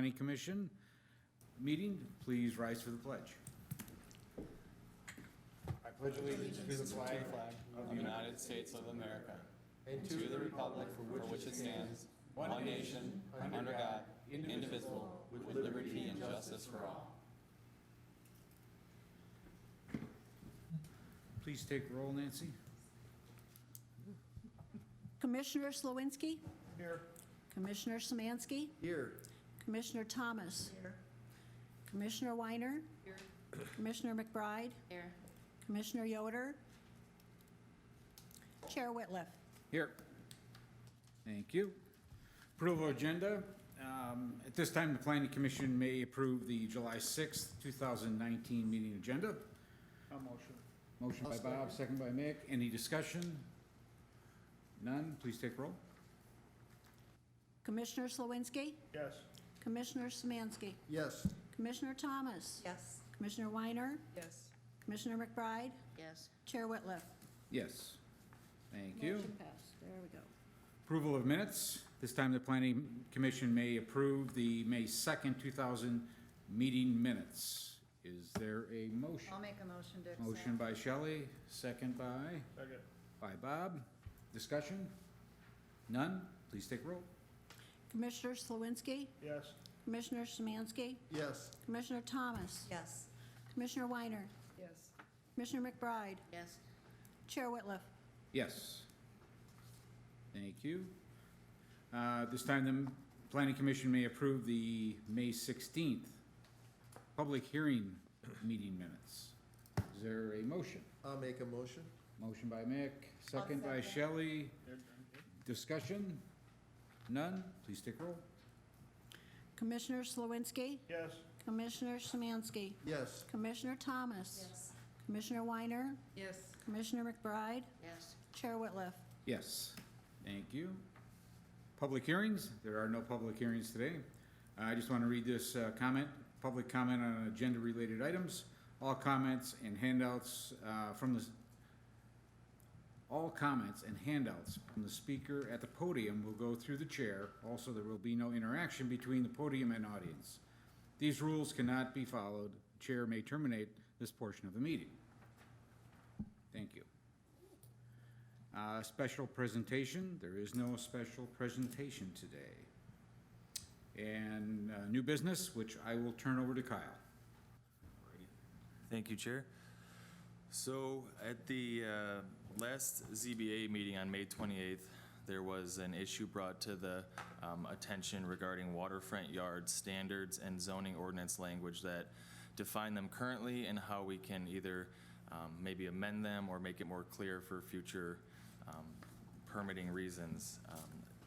Planning Commission meeting. Please rise for the pledge. I pledge allegiance to the flag of the United States of America, and to the republic for which it stands, one nation, under God, indivisible, with liberty and justice for all. Please take roll, Nancy. Commissioner Slawinski? Here. Commissioner Szymanski? Here. Commissioner Thomas? Here. Commissioner Weiner? Here. Commissioner McBride? Here. Commissioner Yoder? Chair Whitliff? Here. Thank you. Approval of agenda. At this time, the Planning Commission may approve the July 6th, 2019 meeting agenda. A motion. Motion by Bob, second by Mick. Any discussion? None. Please take roll. Commissioner Slawinski? Yes. Commissioner Szymanski? Yes. Commissioner Thomas? Yes. Commissioner Weiner? Yes. Commissioner McBride? Yes. Chair Whitliff? Yes. Thank you. Motion passed. There we go. Approval of minutes. This time, the Planning Commission may approve the May 2nd, 2000 meeting minutes. Is there a motion? I'll make a motion to accept. Motion by Shelley, second by Second. Bob. Discussion? None? Please take roll. Commissioner Slawinski? Yes. Commissioner Szymanski? Yes. Commissioner Thomas? Yes. Commissioner Weiner? Yes. Commissioner McBride? Yes. Chair Whitliff? Yes. Thank you. This time, the Planning Commission may approve the May 16th public hearing meeting minutes. Is there a motion? I'll make a motion. Motion by Mick, second by Shelley. Discussion? None? Please take roll. Commissioner Slawinski? Yes. Commissioner Szymanski? Yes. Commissioner Thomas? Yes. Commissioner Weiner? Yes. Commissioner McBride? Yes. Chair Whitliff? Yes. Thank you. Public hearings? There are no public hearings today. I just want to read this comment. Public comment on agenda-related items. All comments and handouts from the speaker at the podium will go through the chair. Also, there will be no interaction between the podium and audience. These rules cannot be followed. The chair may terminate this portion of the meeting. Thank you. Special presentation. There is no special presentation today. And new business, which I will turn over to Kyle. Thank you, Chair. So at the last ZBA meeting on May 28th, there was an issue brought to the attention regarding waterfront yard standards and zoning ordinance language that define them currently and how we can either maybe amend them or make it more clear for future permitting reasons.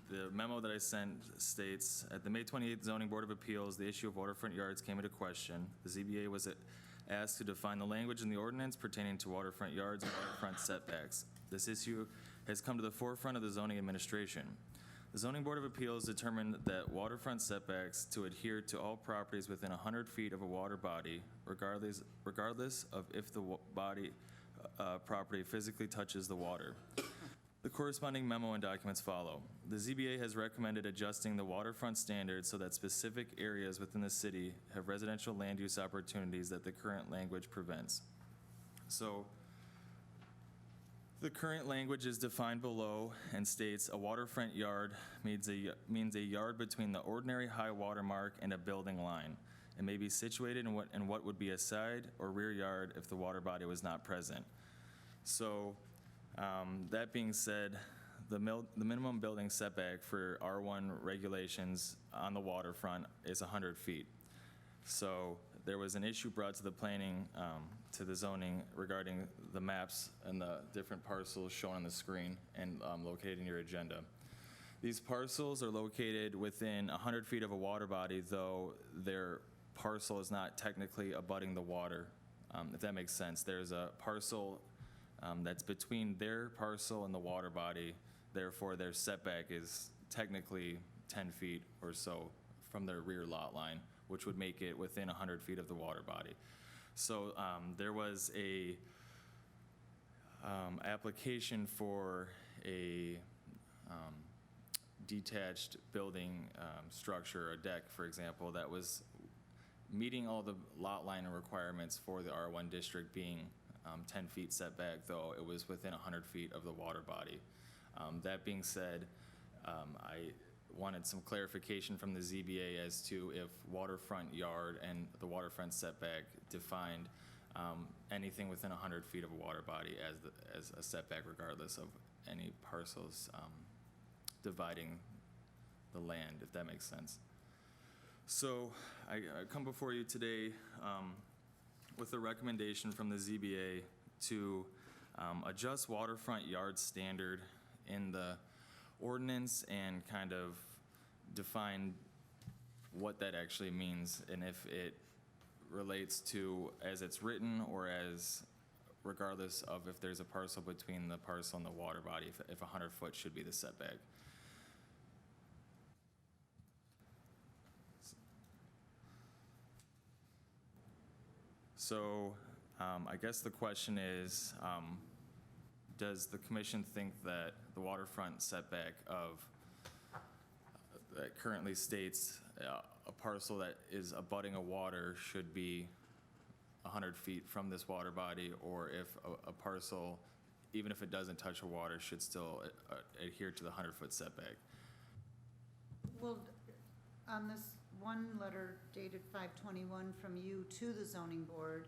The memo that I sent states, at the May 28th Zoning Board of Appeals, the issue of waterfront yards came into question. The ZBA was asked to define the language in the ordinance pertaining to waterfront yards and waterfront setbacks. This issue has come to the forefront of the zoning administration. The Zoning Board of Appeals determined that waterfront setbacks to adhere to all properties within 100 feet of a water body, regardless of if the property physically touches the water. The corresponding memo and documents follow. The ZBA has recommended adjusting the waterfront standards so that specific areas within the city have residential land use opportunities that the current language prevents. So, the current language is defined below and states a waterfront yard means a yard between the ordinary high water mark and a building line. It may be situated in what would be a side or rear yard if the water body was not present. So, that being said, the minimum building setback for R1 regulations on the waterfront is 100 feet. So there was an issue brought to the planning, to the zoning regarding the maps and the different parcels shown on the screen and located in your agenda. These parcels are located within 100 feet of a water body, though their parcel is not technically abutting the water, if that makes sense. There's a parcel that's between their parcel and the water body, therefore their setback is technically 10 feet or so from their rear lot line, which would make it within 100 feet of the water body. So there was a application for a detached building structure, a deck, for example, that was meeting all the lot line requirements for the R1 district, being 10 feet setback, though it was within 100 feet of the water body. That being said, I wanted some clarification from the ZBA as to if waterfront yard and the waterfront setback defined anything within 100 feet of a water body as a setback, regardless of any parcels dividing the land, if that makes sense. So I come before you today with a recommendation from the ZBA to adjust waterfront yard standard in the ordinance and kind of define what that actually means, and if it relates to as it's written or as regardless of if there's a parcel between the parcel and the water body, if 100 foot should be the setback. So I guess the question is, does the commission think that the waterfront setback that currently states a parcel that is abutting a water should be 100 feet from this water body, or if a parcel, even if it doesn't touch a water, should still adhere to the 100-foot setback? Well, on this one letter dated 5/21 from you to the zoning board,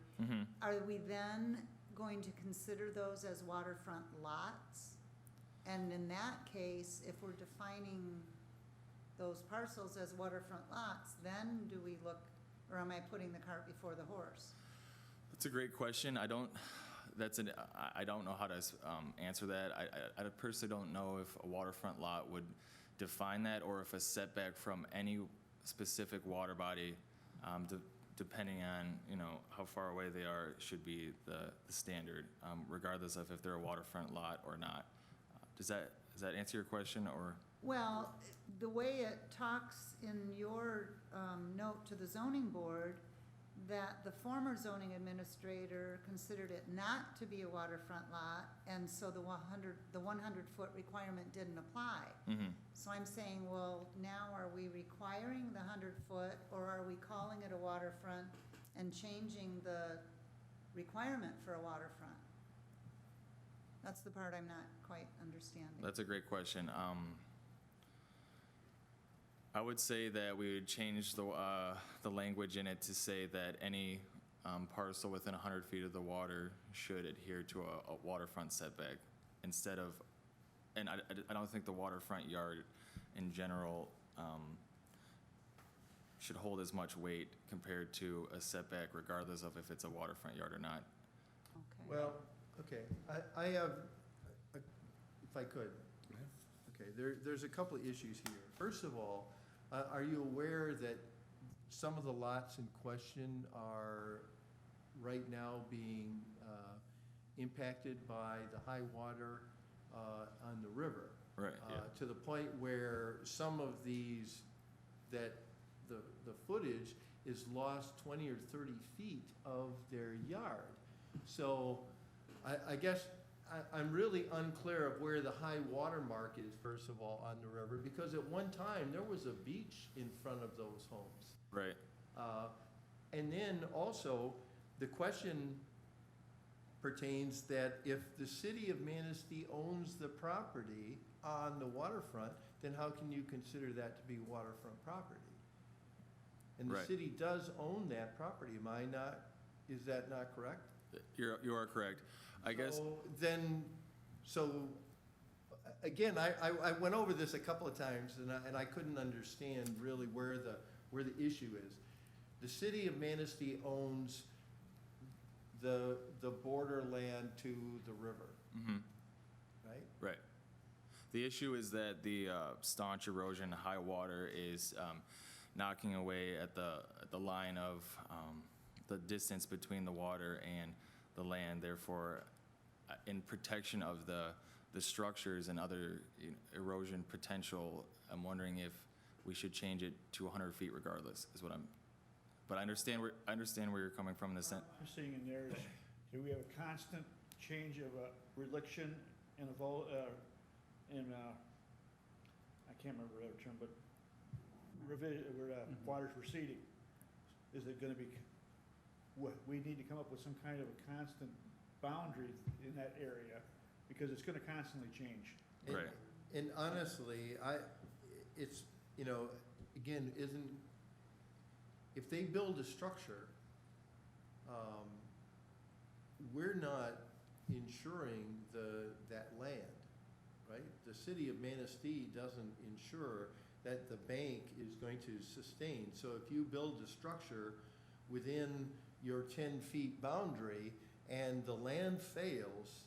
are we then going to consider those as waterfront lots? And in that case, if we're defining those parcels as waterfront lots, then do we look, or am I putting the cart before the horse? That's a great question. I don't know how to answer that. I personally don't know if a waterfront lot would define that, or if a setback from any specific water body, depending on, how far away they are, should be the standard, regardless of if they're a waterfront lot or not. Does that answer your question, or? Well, the way it talks in your note to the zoning board, that the former zoning administrator considered it not to be a waterfront lot, and so the 100-foot requirement didn't apply. So I'm saying, well, now are we requiring the 100-foot, or are we calling it a waterfront and changing the requirement for a waterfront? That's the part I'm not quite understanding. That's a great question. I would say that we would change the language in it to say that any parcel within 100 feet of the water should adhere to a waterfront setback, instead of, and I don't think the waterfront yard in general should hold as much weight compared to a setback, regardless of if it's a waterfront yard or not. Okay. Well, okay, I have, if I could. Okay, there's a couple of issues here. First of all, are you aware that some of the lots in question are right now being impacted by the high water on the river? Right, yeah. To the point where some of these, that the footage is lost 20 or 30 feet of their yard. So I guess I'm really unclear of where the high water mark is, first of all, on the river, because at one time, there was a beach in front of those homes. Right. And then also, the question pertains that if the city of Manistee owns the property on the waterfront, then how can you consider that to be waterfront property? And the Right. city does own that property, am I not, is that not correct? You are correct. I guess. So again, I went over this a couple of times, and I couldn't understand really where the issue is. The city of Manistee owns the borderland to the river, right? Right. The issue is that the staunch erosion, high water is knocking away at the line of the distance between the water and the land. Therefore, in protection of the structures and other erosion potential, I'm wondering if we should change it to 100 feet regardless, is what I'm, but I understand where you're coming from in the sense. I'm seeing in there is, do we have a constant change of a reliction and I can't remember the other term, but where water's receding. Is it gonna be, we need to come up with some kind of a constant boundary in that area, because it's gonna constantly change. And- Right. And honestly, it's, you know, again, if they build a structure, we're not insuring that land, right? The city of Manistee doesn't insure that the bank is going to sustain. So if you build a structure within your 10 feet boundary and the land fails,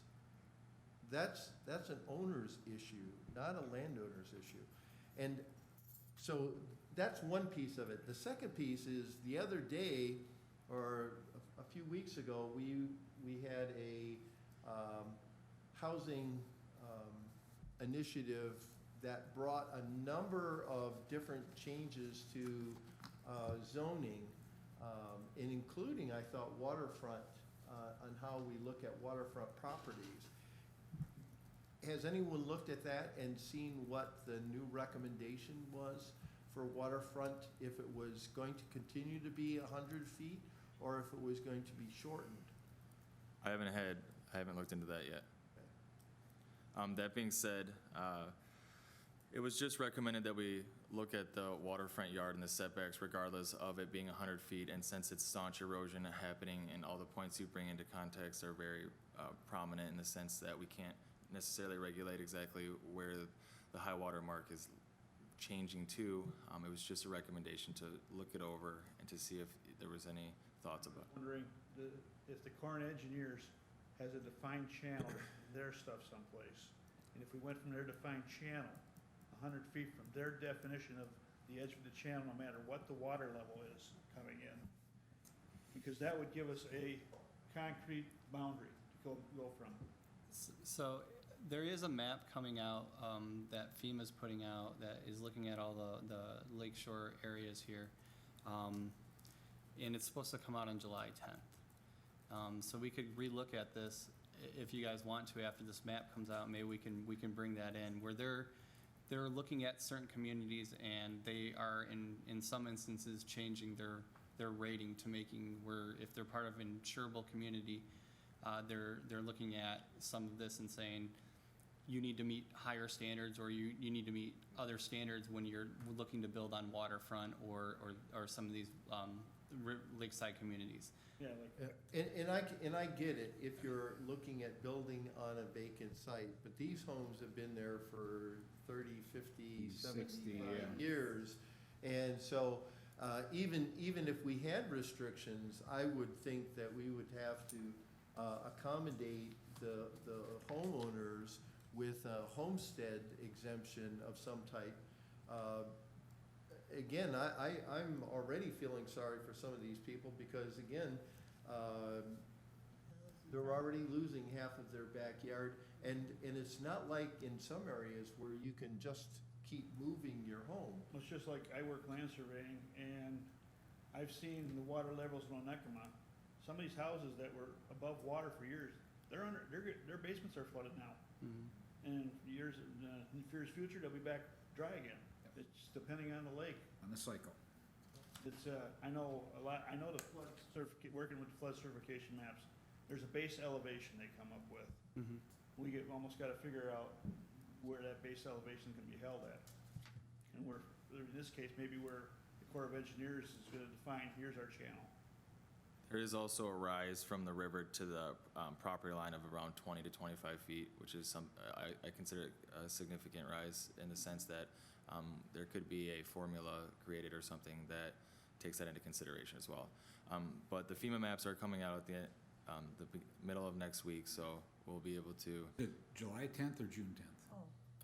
that's an owner's issue, not a landowner's issue. And so that's one piece of it. The second piece is the other day, or a few weeks ago, we had a housing initiative that brought a number of different changes to zoning, and including, I thought, waterfront, on how we look at waterfront properties. Has anyone looked at that and seen what the new recommendation was for waterfront, if it was going to continue to be 100 feet, or if it was going to be shortened? I haven't looked into that yet. That being said, it was just recommended that we look at the waterfront yard and the setbacks regardless of it being 100 feet, and since it's staunch erosion happening and all the points you bring into context are very prominent in the sense that we can't necessarily regulate exactly where the high water mark is changing to. It was just a recommendation to look it over and to see if there was any thoughts about it. Wondering if the Corps of Engineers has a defined channel, their stuff someplace. And if we went from their defined channel, 100 feet from their definition of the edge of the channel, no matter what the water level is coming in, because that would give us a concrete boundary to go from. So there is a map coming out that FEMA's putting out that is looking at all the lakeshore areas here. And it's supposed to come out on July 10th. So we could relook at this if you guys want to after this map comes out. Maybe we can bring that in where they're looking at certain communities, and they are in some instances changing their rating to making where if they're part of an insurable community, they're looking at some of this and saying you need to meet higher standards, or you need to meet other standards when you're looking to build on waterfront or some of these lakeside communities. Yeah, like, And I get it if you're looking at building on a vacant site, but these homes have been there for 30, 50, 75 years. And so even if we had restrictions, I would think that we would have to accommodate the homeowners with a homestead exemption of some type. Again, I'm already feeling sorry for some of these people because, again, they're already losing half of their backyard. And it's not like in some areas where you can just keep moving your home. it's just like I work land surveying, and I've seen the water levels in Onekama. Some of these houses that were above water for years, their basements are flooded now. Mhm. And in years future, they'll be back dry again. It's depending on the lake. On the cycle. It's, I know the flood working with the flood certification maps, there's a base elevation they come up with. Mhm. We almost gotta figure out where that base elevation can be held at. And in this case, maybe where the Corps of Engineers is gonna define, here's our channel. There is also a rise from the river to the property line of around 20 to 25 feet, which is I consider it a significant rise in the sense that there could be a formula created or something that takes that into consideration as well. But the FEMA maps are coming out at the middle of next week, so we'll be able to, Is it July 10th or June 10th?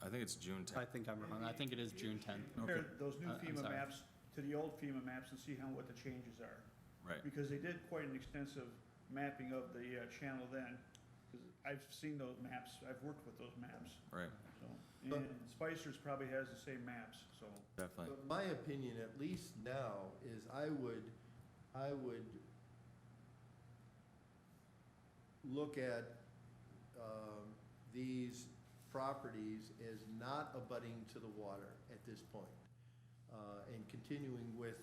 I think it's June 10th. I think I'm wrong. I think it is June 10th. Compare those new I'm FEMA sorry. maps to the old FEMA maps and see what the changes are. Right. Because they did quite an extensive mapping of the channel then, because I've seen those maps, I've worked with those maps, Right, so. And Spicer's probably has the same maps, so. definitely. But my opinion, at least now, is I would look at these properties as not abutting to the water at this point, and continuing with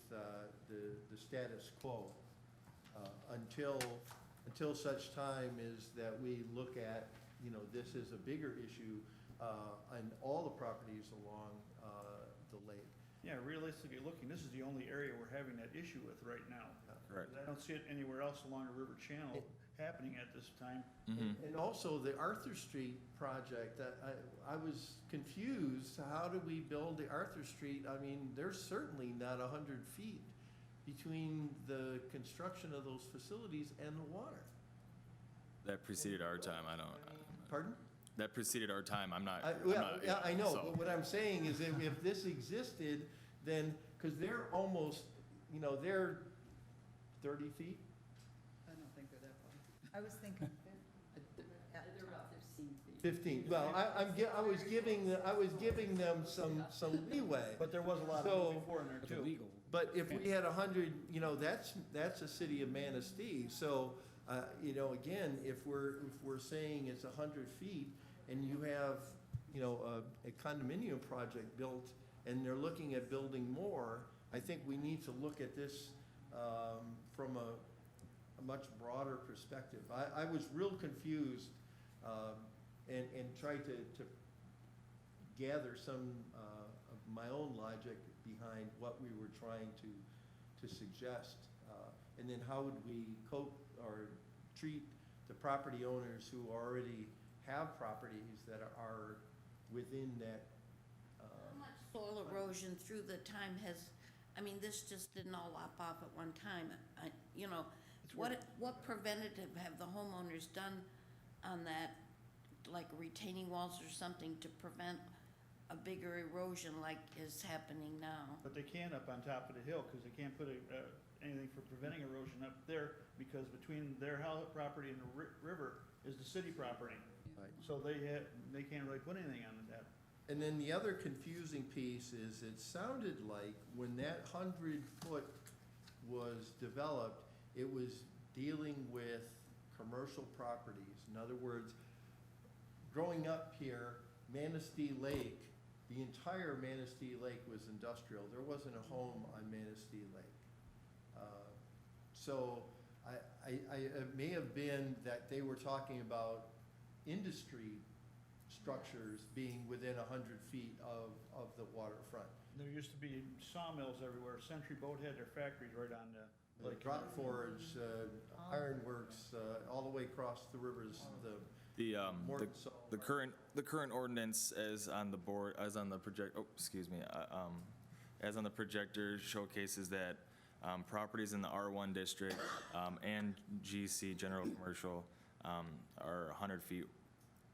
the status quo until such time is that we look at, this is a bigger issue on all the properties along the lake. Yeah, realistically looking, this is the only area we're having that issue with right now. Correct. I don't see it anywhere else along the river channel happening at this time. And also the Arthur Street project, I was confused, how do we build the Arthur Street? I mean, there's certainly not 100 feet between the construction of those facilities and the water. That preceded our time, I don't, Pardon? that preceded our time, I'm not. Yeah, I know, so- but what I'm saying is that if this existed, then, because they're almost, they're 30 feet? I don't think they're that far. I was thinking, They're about 15 feet. 15, well, I was giving them some leeway. But there was a lot So- of it before in there But the too. legal, But if we had 100, that's a city of Manistee. So, again, if we're saying it's 100 feet and you have, a condominium project built and they're looking at building more, I think we need to look at this from a much broader perspective. I was real confused and tried to gather some of my own logic behind what we were trying to suggest. And then how would we cope or treat the property owners who already have properties that are within that. How much soil erosion through the time this just didn't all lop off at one time. What preventative have the homeowners done on that, like retaining walls or something to prevent a bigger erosion like is happening now? But they can't up on top of the hill, because they can't put anything for preventing erosion up there, because between their property and the river is the city property. Right. So they can't really put anything on that. And then the other confusing piece is it sounded like when that 100-foot was developed, it was dealing with commercial properties. In other words, growing up here, Manistee Lake, the entire Manistee Lake was industrial. There wasn't a home on Manistee Lake. So it may have been that they were talking about industry structures being within 100 feet of the waterfront. There used to be sawmills everywhere. Century Boat had their factories right on the lake. Drop Forge, Ironworks, all the way across the rivers, Morton Salt. The current ordinance as on the board, as on the projector showcases that properties in the R1 district and GC, general commercial, are 100 feet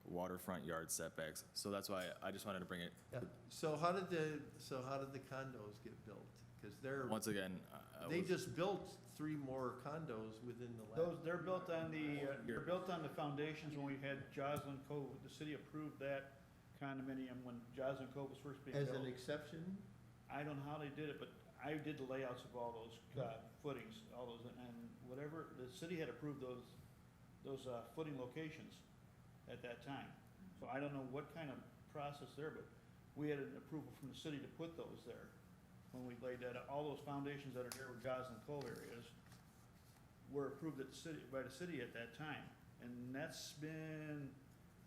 waterfront yard setbacks. So that's why I just wanted to bring it. Yeah. So how did the condos get built? Because Once again, they just built 3 more condos within the last. They're built on the foundations when we had Joslyn Cove. The city approved that condominium when Joslyn Cove was first being As built. an exception? I don't know how they did it, but I did the layouts of all those footings, all those, and whatever, the city had approved those footing locations at that time. So I don't know what kind of process there, but we had an approval from the city to put those there. When we laid that, all those foundations that are there with Joslyn Cove areas were approved by the city at that time. And that's been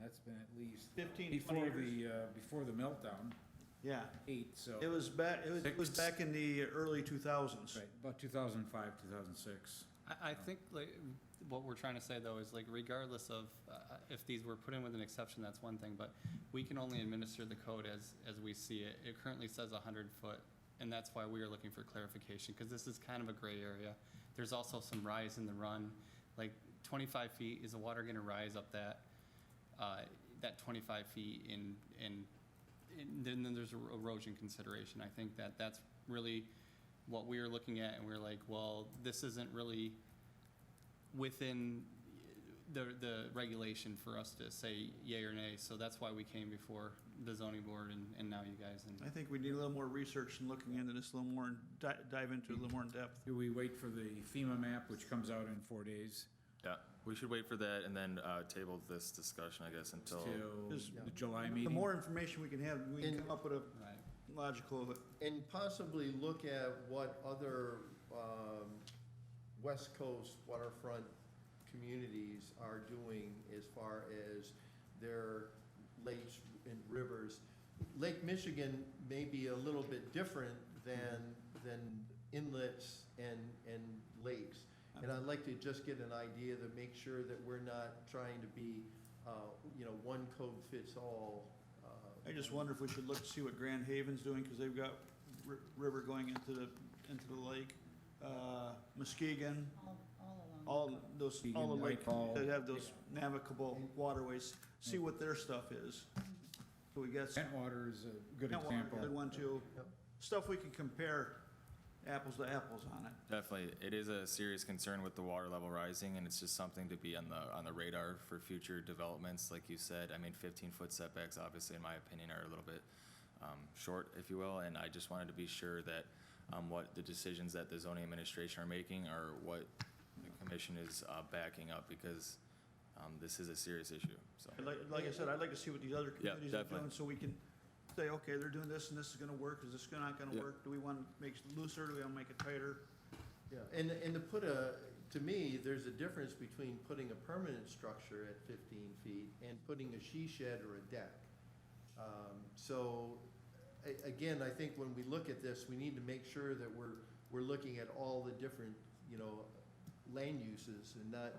that's been at least 15, 20 years. before the meltdown, Yeah, 8, so. it was back in the early 2000s. Right, about 2005, 2006. I think what we're trying to say though is regardless of if these were put in with an exception, that's one thing, but we can only administer the code as we see it. It currently says 100 foot, and that's why we are looking for clarification, because this is kind of a gray area. There's also some rise in the run, like 25 feet, is the water gonna rise up that 25 feet and then there's erosion consideration. I think that's really what we are looking at, and we're like, well, this isn't really within the regulation for us to say yay or nay, so that's why we came before the zoning board and now you guys. I think we need a little more research and looking into this a little more and dive into it a little more in depth. Do we wait for the FEMA map, which comes out in 4 days? Yeah, we should wait for that and then table this discussion, I guess, until, Till Is- the July The meeting. more information we can have, we can And- come up with a Right. logical, And possibly look at what other West Coast waterfront communities are doing as far as their lakes and rivers. Lake Michigan may be a little bit different than inlets and lakes. And I'd like to just get an idea to make sure that we're not trying to be, one code fits all. I just wonder if we should look to see what Grand Haven's doing, because they've got river going into the lake. Muskegon, all along. all the Muskegon, lake, Whitehall. that have those navigable waterways, see what their stuff is. So we got some. Kentwater is a good Kentwater, example. Good one too. Yep. Stuff we can compare apples to apples on it. definitely, it is a serious concern with the water level rising, and it's just something to be on the radar for future developments, like you said. I mean, 15-foot setbacks, obviously, in my opinion, are a little bit short, if you will, and I just wanted to be sure that what the decisions that the zoning administration are making are what the commission is backing up, because this is a serious issue, so. Like I said, I'd like to see what these other Yeah, communities are definitely. doing, so we can say, okay, they're doing this and this is gonna work, is this not gonna Yeah. work? Do we wanna make it looser, do we wanna make it tighter? Yeah, and to put to me, there's a difference between putting a permanent structure at 15 feet and putting a she shed or a deck. So, again, I think when we look at this, we need to make sure that we're looking at all the different, land uses and not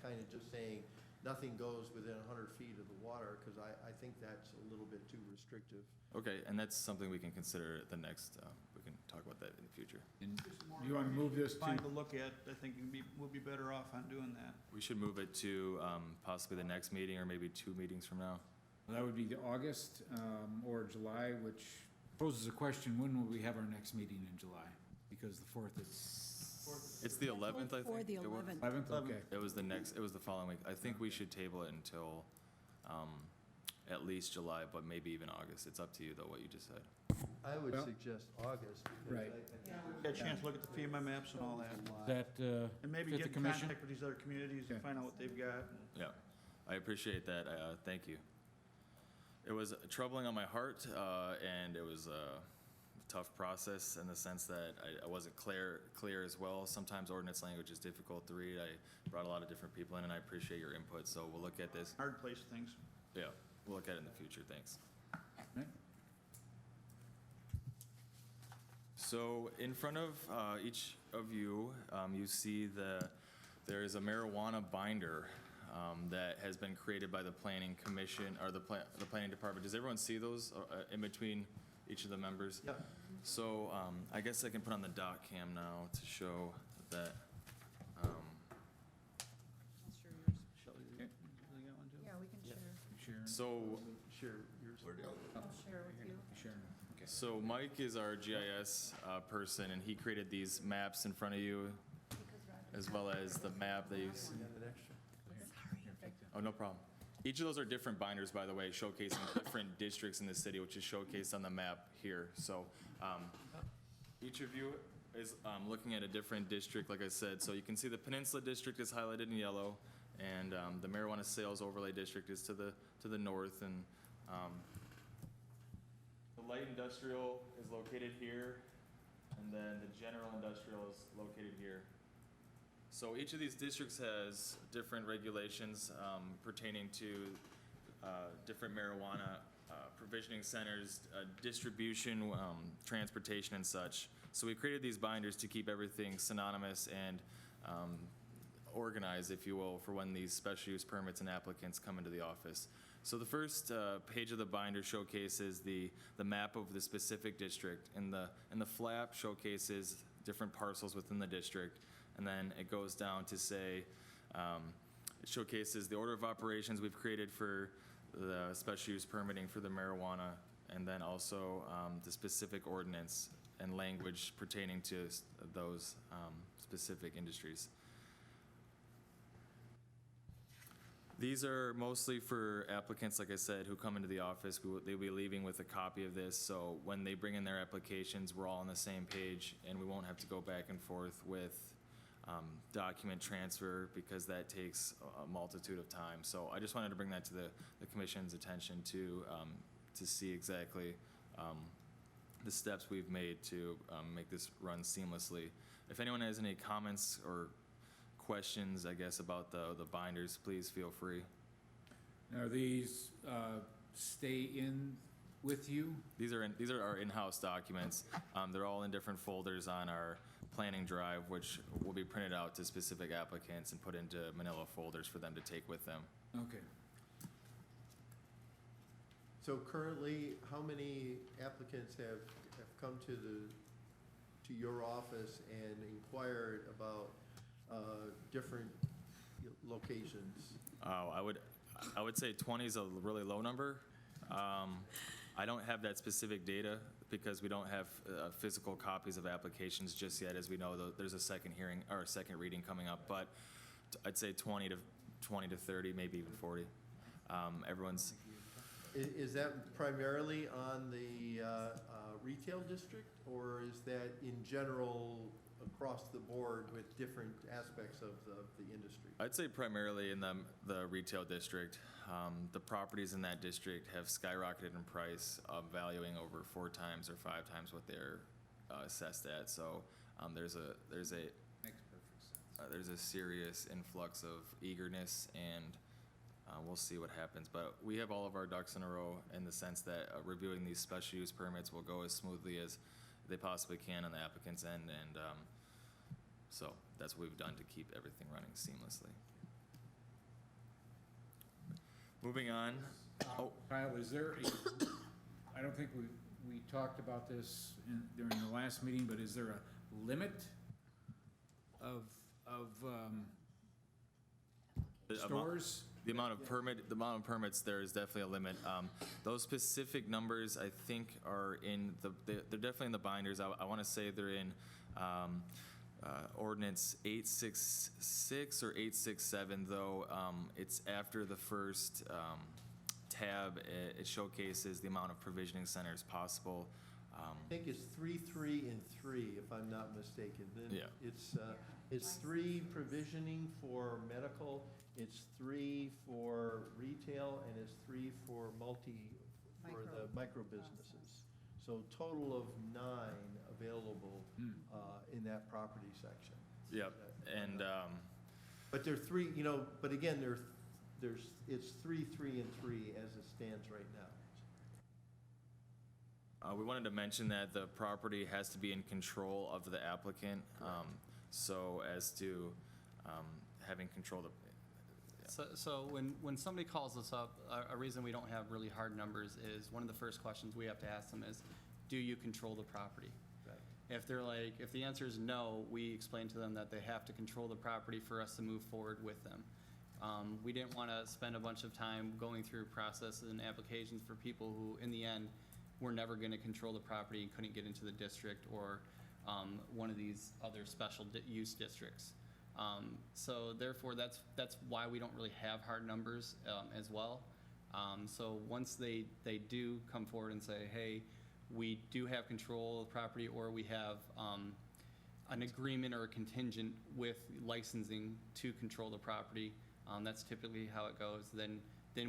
kind of just saying nothing goes within 100 feet of the water, because I think that's a little bit too restrictive. Okay, and that's something we can consider at the next, we can talk about that in the future. And you want to move this Fine to, to look at, I think we'll be better off on doing that. We should move it to possibly the next meeting, or maybe 2 meetings from now. that would be the August or July, which poses a question, when will we have our next meeting in July? Because the 4th is It's the 11th, I think. For the It was- 11th. 11th, okay. It was the following week. I think we should table it until at least July, but maybe even August. It's up to you, though, what you just said. I would Well- suggest August, because Right. Get a chance to look at the FEMA maps and all that. That, And maybe fit get the in commission? contact with these other communities and Okay. find out what they've got. Yeah, I appreciate that. Thank you. It was troubling on my heart, and it was a tough process in the sense that I wasn't clear as well. Sometimes ordinance language is difficult to read. I brought a lot of different people in, and I appreciate your input, so we'll look at this. Hard place things. Yeah, we'll look at it in the future. Thanks. right? So in front of each of you, you see there is a marijuana binder that has been created by the Planning Commission, or the Planning Department. Does everyone see those in between each of the members? Yeah. So I guess I can put on the dot cam now to show that. I'll share yours. Shelley, Okay. you got one too? Yeah, we can share. Sharon, So Share yours. I'll share with you. Sharon, okay. So Mike is our GIS person, and he created these maps in front of you, as well as the map that you see. Oh, no problem. Each of those are different binders, by the way, showcasing different districts in the city, which is showcased on the map here. So each of you is looking at a different district, like I said. So you can see the Peninsula District is highlighted in yellow, and the Marijuana Sales Overlay District is to the north, and the light industrial is located here, and then the general industrial is located here. So each of these districts has different regulations pertaining to different marijuana provisioning centers, distribution, transportation, and such. So we created these binders to keep everything synonymous and organized, if you will, for when these special use permits and applicants come into the office. So the first page of the binder showcases the map of the specific district, and the flap showcases different parcels within the district. And then it goes down to say, it showcases the order of operations we've created for the special use permitting for the marijuana, and then also the specific ordinance and language pertaining to those specific industries. These are mostly for applicants, like I said, who come into the office. They'll be leaving with a copy of this, so when they bring in their applications, we're all on the same page, and we won't have to go back and forth with document transfer, because that takes a multitude of time. So I just wanted to bring that to the commission's attention to see exactly the steps we've made to make this run seamlessly. If anyone has any comments or questions, I guess, about the binders, please feel free. Are these stay in with you? These are our in-house documents. They're all in different folders on our planning drive, which will be printed out to specific applicants and put into manila folders for them to take with them. Okay. So currently, how many applicants have come to your office and inquired about different locations? I would say 20 is a really low number. I don't have that specific data because we don't have physical copies of applications just yet. As we know, there's a second hearing or a second reading coming up, but I'd say 20 to 30, maybe even 40. Everyone's. Is that primarily on the retail district, or is that in general across the board with different aspects of the industry? I'd say primarily in the retail district. The properties in that district have skyrocketed in price, valuing over 4 times or 5 times what they're assessed at. So there's a Makes perfect sense. there's a serious influx of eagerness, and we'll see what happens. But we have all of our ducks in a row in the sense that reviewing these special use permits will go as smoothly as they possibly can on the applicant's end, and so that's what we've done to keep everything running seamlessly. Moving on. Oh, Kyle, is there I don't think we talked about this during the last meeting, but is there a limit of stores? The amount of permits, there is definitely a limit. Those specific numbers, I think, are they're definitely in the binders. I want to say they're in ordinance 866 or 867, though. It's after the first tab. It showcases the amount of provisioning centers possible. I think it's 3, 3, and 3, if I'm not mistaken. Then Yeah. It's 3 provisioning for medical, it's 3 for retail, and it's 3 for the micro businesses. So total of 9 available in that property section. Yep. And But there are 3, but again, it's 3, 3, and 3 as it stands right now. we wanted to mention that the property has to be in control of the applicant, so as to having control of. So when somebody calls us up, a reason we don't have really hard numbers is one of the first questions we have to ask them is, do you control the property? Right. If the answer is no, we explain to them that they have to control the property for us to move forward with them. We didn't want to spend a bunch of time going through processes and applications for people who, in the end, were never going to control the property and couldn't get into the district or one of these other special use districts. So therefore, that's why we don't really have hard numbers as well. So once they do come forward and say, hey, we do have control of the property, or we have an agreement or a contingent with licensing to control the property, that's typically how it goes, then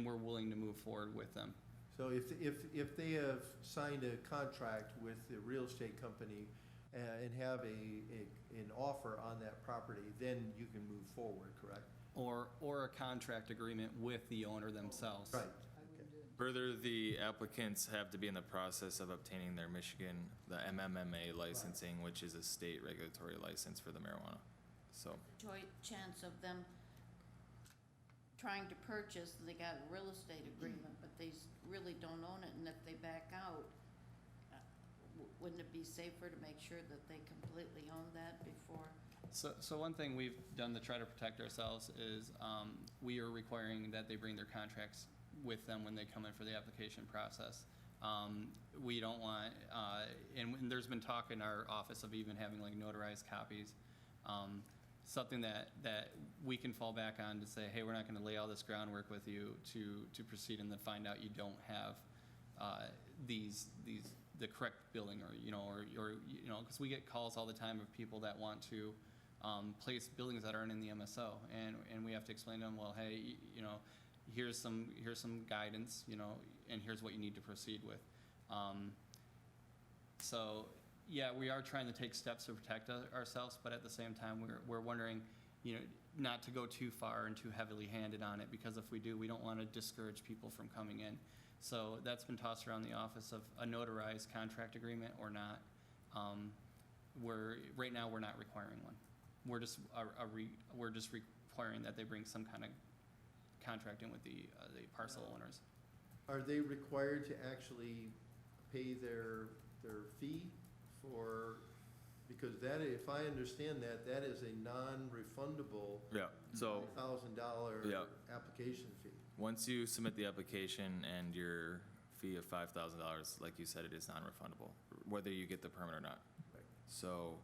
we're willing to move forward with them. So if they have signed a contract with the real estate company and have an offer on that property, then you can move forward, correct? Or a contract agreement with the owner themselves. Right. Further, the applicants have to be in the process of obtaining their Michigan, the MMMA licensing, which is a state regulatory license for the marijuana. So, Chance of them trying to purchase, they got a real estate agreement, but they really don't own it, and if they back out, wouldn't it be safer to make sure that they completely own that before? So one thing we've done to try to protect ourselves is we are requiring that they bring their contracts with them when they come in for the application process. We don't want, and there's been talk in our office of even having like notarized copies. Something that we can fall back on to say, hey, we're not going to lay all this groundwork with you to proceed and then find out you don't have the correct billing, or because we get calls all the time of people that want to place buildings that aren't in the MSO, and we have to explain to them, well, hey, you know, here's some guidance, you know, and here's what you need to proceed with. So, yeah, we are trying to take steps to protect ourselves, but at the same time, we're wondering, you know, not to go too far and too heavily handed on it, because if we do, we don't want to discourage people from coming in. So that's been tossed around the office of a notarized contract agreement or not. Right now, we're not requiring one. We're just requiring that they bring some kind of contract in with the parcel owners. Are they required to actually pay their fee for, because that, if I understand that, that is a non-refundable Yeah, so $5,000 Yeah. application fee. once you submit the application and your fee of $5,000, like you said, it is non-refundable, whether you get the permit or not. Right. So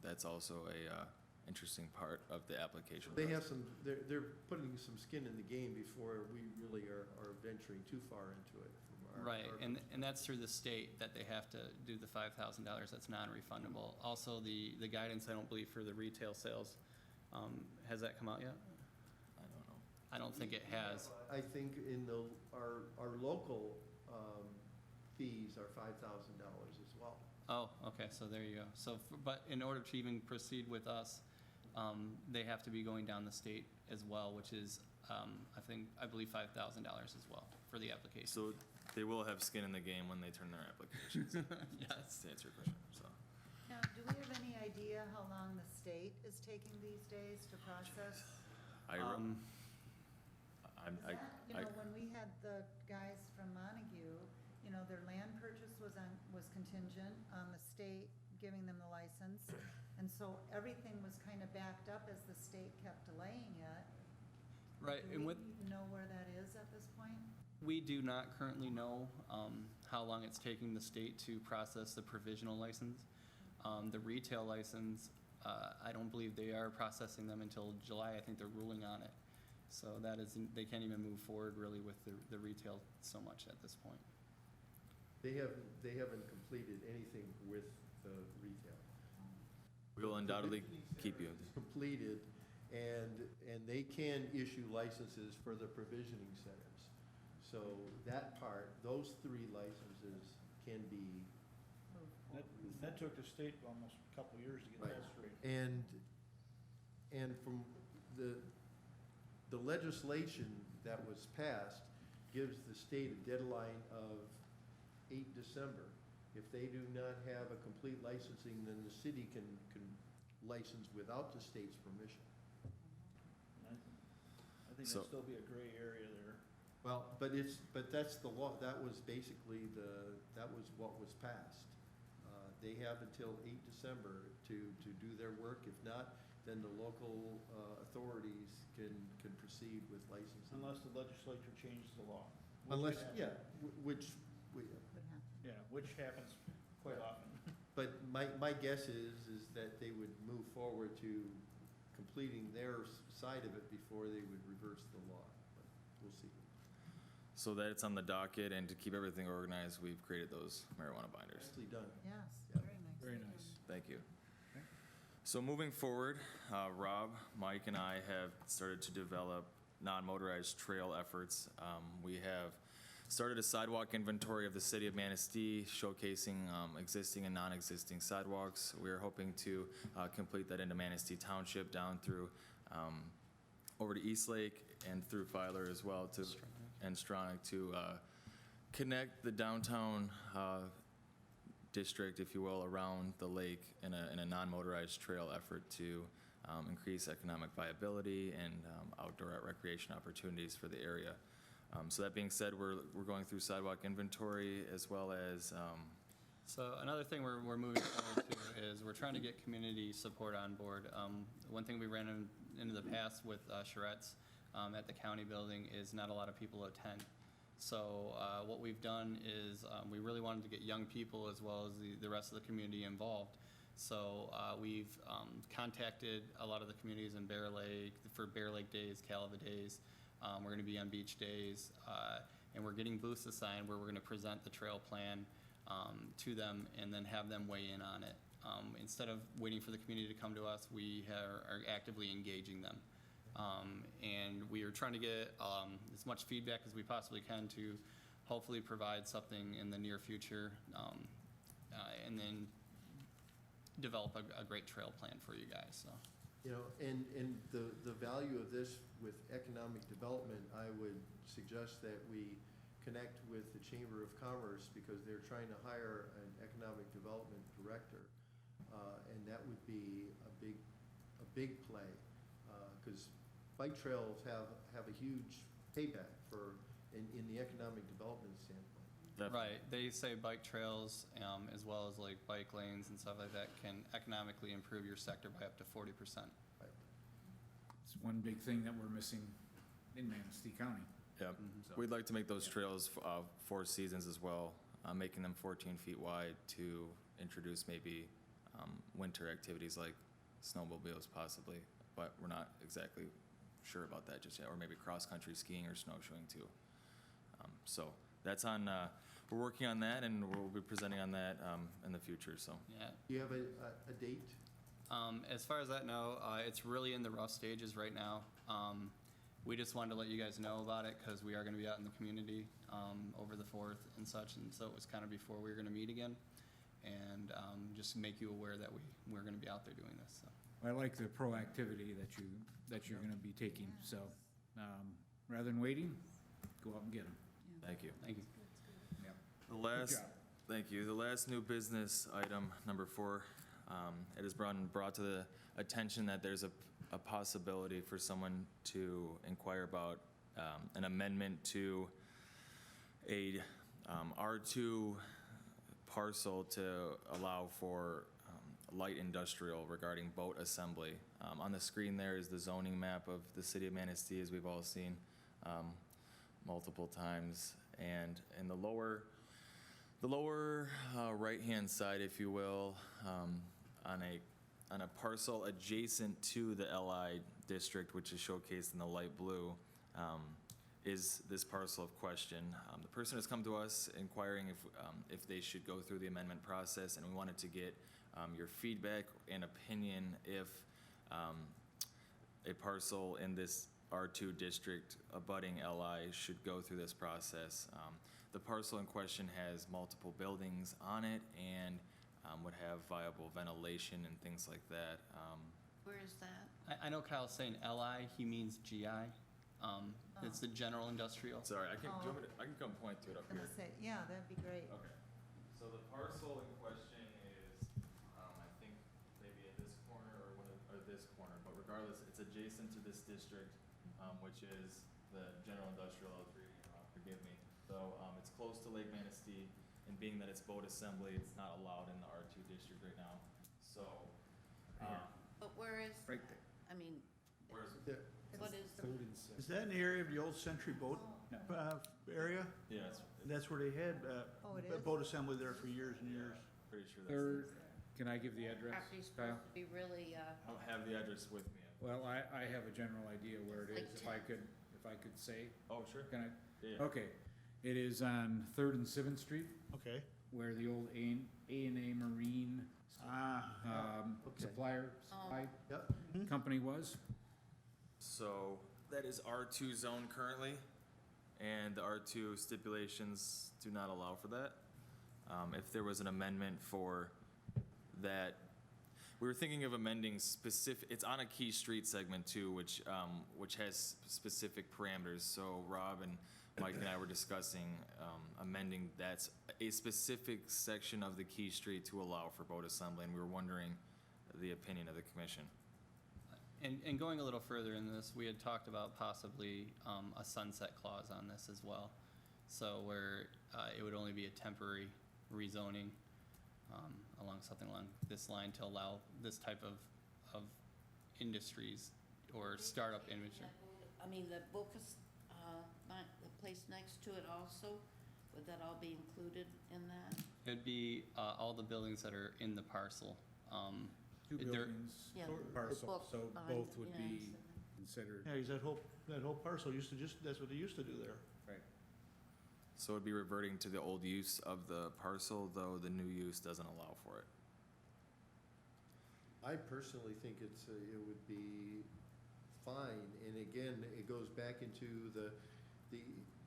that's also a interesting part of the application. They have process. some, they're putting some skin in the game before we really are venturing too far into it. From Right, and that's through the state, that they have to do the $5,000, that's non-refundable. Also, the guidance, I don't believe, for the retail sales, has that come out yet? I don't know. I don't think it has. I think in our local fees are $5,000 as well. Oh, okay, so there you go. So, but in order to even proceed with us, they have to be going down the state as well, which is, I believe $5,000 as well for the application. So they will have skin in the game when they turn their applications. Yes. To answer your question, so. Now, do we have any idea how long the state is taking these days to process? I, Um, I'm, Is that, you know, when we had the guys from Montague, you know, their land purchase was contingent on the state giving them the license. And so everything was kind of backed up as the state kept delaying it. Right, Do and we with, even know where that is at this point? we do not currently know how long it's taking the state to process the provisional license. The retail license, I don't believe they are processing them until July. I think they're ruling on it. So that is, they can't even move forward really with the retail so much at this point. They haven't completed anything with the retail. we will undoubtedly keep you. It's completed, and they can issue licenses for the provisioning centers. So that part, those 3 licenses can be. That took the state almost a couple of years to get that straight. And from the legislation that was passed gives the state a deadline of 8 December. If they do not have a complete licensing, then the city can license without the state's permission. I think So- there'd still be a gray area there. Well, but that's the law, that was basically that was what was passed. They have until 8 December to do their work. If not, then the local authorities can proceed with licensing. Unless the legislature changes the law. Unless, Which- which, Would happen. Yeah, which happens quite often. but my guess is that they would move forward to completing their side of it before they would reverse the law. But we'll see. So that it's on the docket, and to keep everything organized, we've created those marijuana binders. Nicely done. Yes, Yeah. very nice. Very nice. Thank you. So moving forward, Rob, Mike, and I have started to develop non-motorized trail efforts. We have started a sidewalk inventory of the city of Manistee, showcasing existing and non-existing sidewalks. We are hoping to complete that into Manistee Township, down through, over to East Lake and through Filer as well, and Stronach, to connect the downtown district, if you will, around the lake in a non-motorized trail effort to increase economic viability and outdoor recreation opportunities for the area. So that being said, we're going through sidewalk inventory as well as, So another thing we're moving forward to is we're trying to get community support on board. One thing we ran into the past with charrettes at the county building is not a lot of people attend. So what we've done is we really wanted to get young people as well as the rest of the community involved. So we've contacted a lot of the communities in Bear Lake for Bear Lake Days, Calava Days. We're going to be on beach days, and we're getting booths assigned where we're going to present the trail plan to them and then have them weigh in on it. Instead of waiting for the community to come to us, we are actively engaging them. And we are trying to get as much feedback as we possibly can to hopefully provide something in the near future, and then develop a great trail plan for you guys, so. You know, and the value of this with economic development, I would suggest that we connect with the Chamber of Commerce because they're trying to hire an economic development director. And that would be a big play, because bike trails have a huge payback in the economic development standpoint. Right, they say bike trails, as well as like bike lanes and stuff like that can economically improve your sector by up to 40%. It's one big thing that we're missing in Manistee County. Yeah, So- we'd like to make those trails four seasons as well, making them 14 feet wide to introduce maybe winter activities like snowmobiles possibly, but we're not exactly sure about that just yet, or maybe cross-country skiing or snowshoeing too. So that's on, we're working on that, and we'll be presenting on that in the future, so. Yeah. Do you have a date? As far as that, no, it's really in the rough stages right now. We just wanted to let you guys know about it because we are going to be out in the community over the 4th and such, and so it was kind of before we were going to meet again, and just make you aware that we're going to be out there doing this. So. I like the proactivity that you're gonna be taking, so, rather than waiting, go out and get them. Thank you. Thank you. Yep. The last, job. thank you. The last new business item, number 4, it is brought to the attention that there's a possibility for someone to inquire about an amendment to a R2 parcel to allow for light industrial regarding boat assembly. On the screen there is the zoning map of the city of Manistee, as we've all seen multiple times. And in the lower right-hand side, if you will, on a parcel adjacent to the LI district, which is showcased in the light blue, is this parcel of question. The person has come to us inquiring if they should go through the amendment process, and we wanted to get your feedback and opinion if a parcel in this R2 district abutting LI should go through this process. The parcel in question has multiple buildings on it and would have viable ventilation and things like that. Where is that? I know Kyle's saying LI, he means GI. It's the general industrial. Sorry, I can, Oh. do you want me to- I can come point to it up I'm here. gonna say, yeah, that'd be great. Okay, so the parcel in question is, I think maybe in this corner or this corner, but regardless, it's adjacent to this district, which is the general industrial, I was reading, forgive me. So, it's close to Lake Manistee, and being that it's boat assembly, it's not allowed in the R2 district right now. So, But where is, Right there. I mean, where's, There- what is, Is that in the area of the old Century Boat area? yeah, it's That's where they had Oh, it a is? boat assembly there for years and years. pretty sure that's. Third, can I give the address, property's Kyle? supposed to be really, I don't have the address with me. Well, I have a general idea where it Like is, if I could say, Oh, sure. can I? Yeah, yeah. Okay, it is on 3rd and 7th Street, Okay. where the old A&A Marine Okay. supply Yep. company was. So that is R2 zone currently, and the R2 stipulations do not allow for that. If there was an amendment for that, we were thinking of amending it's on a key street segment too, which has specific parameters. So Rob and Mike and I were discussing amending a specific section of the key street to allow for boat assembly, and we were wondering the opinion of the commission. And going a little further in this, we had talked about possibly a sunset clause on this as well. So where it would only be a temporary rezoning along something along this line to allow this type of industries or startup industry. I mean, the book is, the place next to it also, would that all be included in that? It'd be all the buildings that are in the parcel. Two There- buildings, Yeah, the parcel, book so behind, both would yeah, be considered. Yeah, 'cause that whole parcel used to that's what they used to do there. Right. So it'd be reverting to the old use of the parcel, though the new use doesn't allow for it. I personally think it would be fine, and again, it goes back into the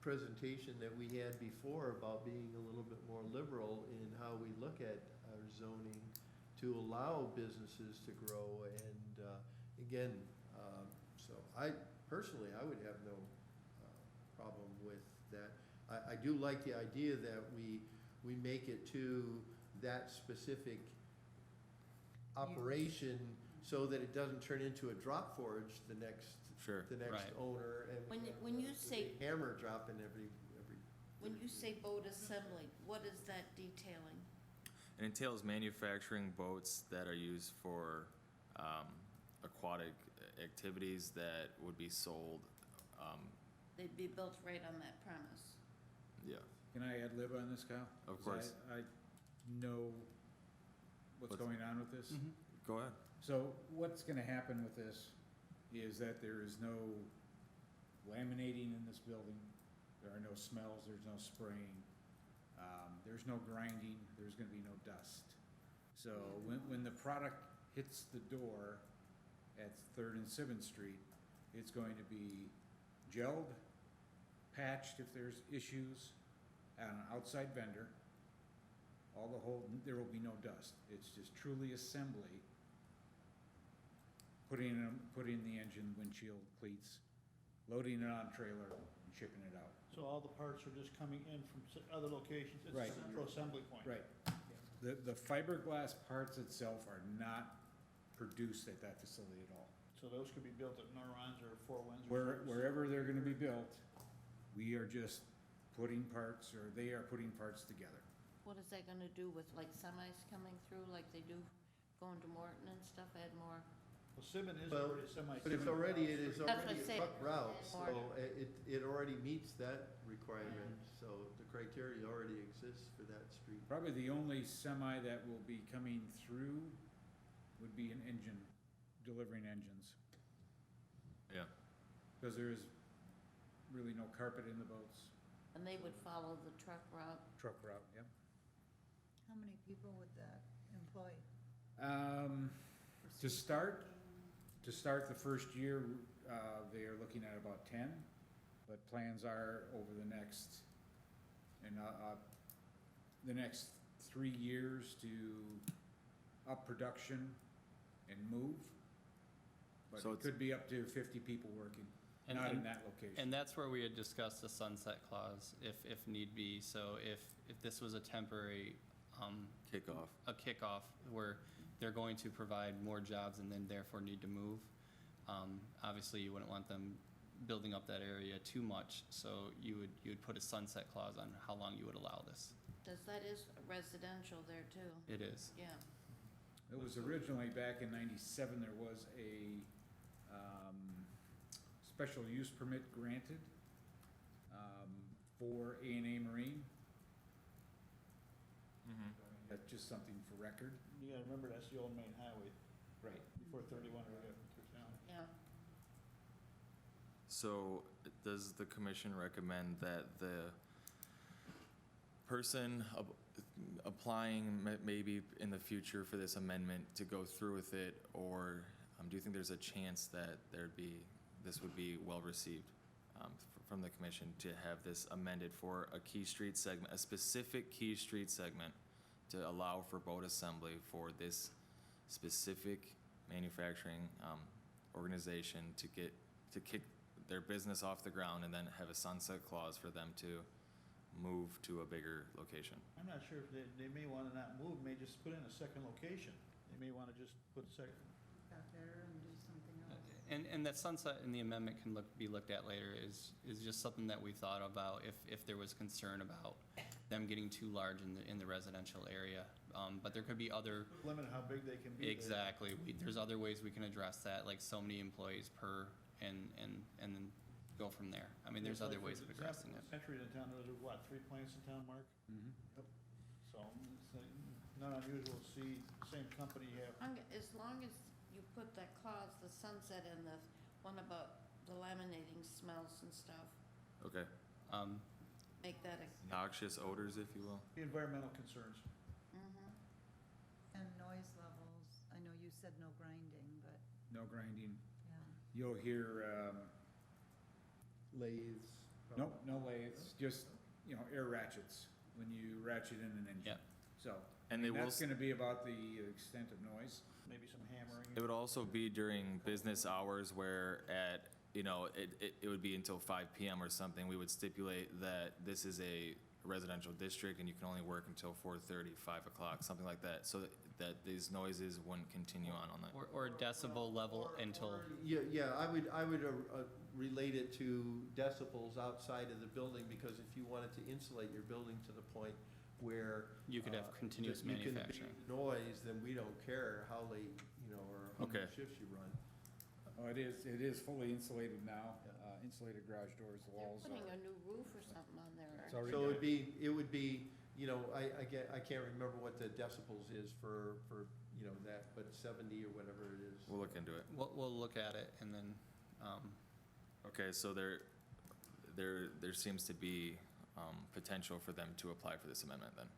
presentation that we had before about being a little bit more liberal in how we look at our zoning to allow businesses to grow, and, again, so I would have no, problem with that. I do like the idea that we make it to that specific operation so that it doesn't turn into a drop forge the next Sure. Right. owner, and we When you have say, a hammer dropping every. when you say boat assembly, what is that detailing? It entails manufacturing boats that are used for aquatic activities that would be sold. They'd be built right on that premise. Yeah. Can I ad lib on this, Kyle? Of 'Cause course. I know what's going on with this. Mhm. Go ahead. So what's gonna happen with this is that there is no laminating in this building. There are no smells, there's no spraying, there's no grinding, there's gonna be no dust. So when the product hits the door at Third and Seventh Street, it's going to be gelled, patched if there's issues, at an outside vendor. There will be no dust. It's just truly assembly. Putting the engine, windshield, cleats, loading it on a trailer, and shipping it out. So all the parts are just coming in from other locations, it's a Right. central assembly point. Right. The fiberglass parts itself are not produced at that facility at all. So those could be built at Norons or Four Winds or Service. Wherever they're gonna be built, we are just putting parts, or they are putting parts together. What is that gonna do with like semis coming through like they do going to Morton and stuff, add more? Well, Simmon is Well, already semi. But it's already, it is That's what already I a say. truck route, so More. it already meets that requirement, so the criteria already exists for that street. Probably the only semi that will be coming through would be an engine, delivering engines. Yeah. Because there is really no carpet in the boats. And they would follow the truck route. Truck route, yep. How many people would that employ? To start the first year, they are looking at about 10, but plans are over the next, the next 3 years to up production and move. But So it it's- could be up to 50 people working, And- not in and- that location. And that's where we had discussed a sunset clause, if need be. So if this was a temporary, Kickoff. a kickoff where they're going to provide more jobs and then therefore need to move, obviously you wouldn't want them building up that area too much. So you would put a sunset clause on how long you would allow this. That is residential there too, It is. yeah. It was originally, back in 97, there was a special use permit granted for A&A Marine. Mm-hmm. That's just something for record. You gotta remember, that's the old main highway, Right. before 31 ever got through town. Yeah, So does the commission recommend that the person applying maybe in the future for this amendment to go through with it, or do you think there's a chance that this would be well-received from the commission to have this amended for a key street segment, a specific key street segment, to allow for boat assembly for this specific manufacturing organization to kick their business off the ground and then have a sunset clause for them to move to a bigger location? I'm not sure if they may wanna not move, may just put in a second location. They may wanna just put a second, Out there and do something else? And that sunset in the amendment can be looked at later is just something that we thought about if there was concern about them getting too large in the residential area. But there could be other, limit how big they can be. there. exactly, there's other ways we can address that, like so many employees per, and then go from there. I mean, there's Like, other for ways of example, addressing it. Century in town, there was, what, 3 plants in town, Mark? Mhm. So it's not unusual to see the same company have, as long as you put that clause, the sunset and the one about the laminating smells and stuff, Okay. make that a, Noxious odors, if you will? the environmental concerns. mhm. And noise levels, I know you said no grinding, but, No grinding. yeah. You'll hear, Lathes. nope, no lathes, just, you know, air ratchets when you ratchet in an engine. Yeah. So, And they will that's gonna be about the extent of noise. Maybe some hammering. It would also be during business hours where at, you know, it would be until 5 PM or something. We would stipulate that this is a residential district and you can only work until 4:30, 5 o'clock, something like that, so that these noises wouldn't continue on that. Or decibel level until, Yeah, I would relate it to decibels outside of the building, because if you wanted to insulate your building to the point where. you could have continuous that you can manufacturing. beat Noise, then we don't care how late, you know, or how many Okay. shifts you run. Oh, it is fully insulated now, Yeah. Insulated garage doors, the They're walls putting are. a new roof or something on there, It's aren't already So done. it would be, you know, I can't remember what the decibels is for, you know, that, but 70 or whatever it is. We'll look into it. We'll look at it and then, Okay, so there seems to be potential for them to apply for this amendment then?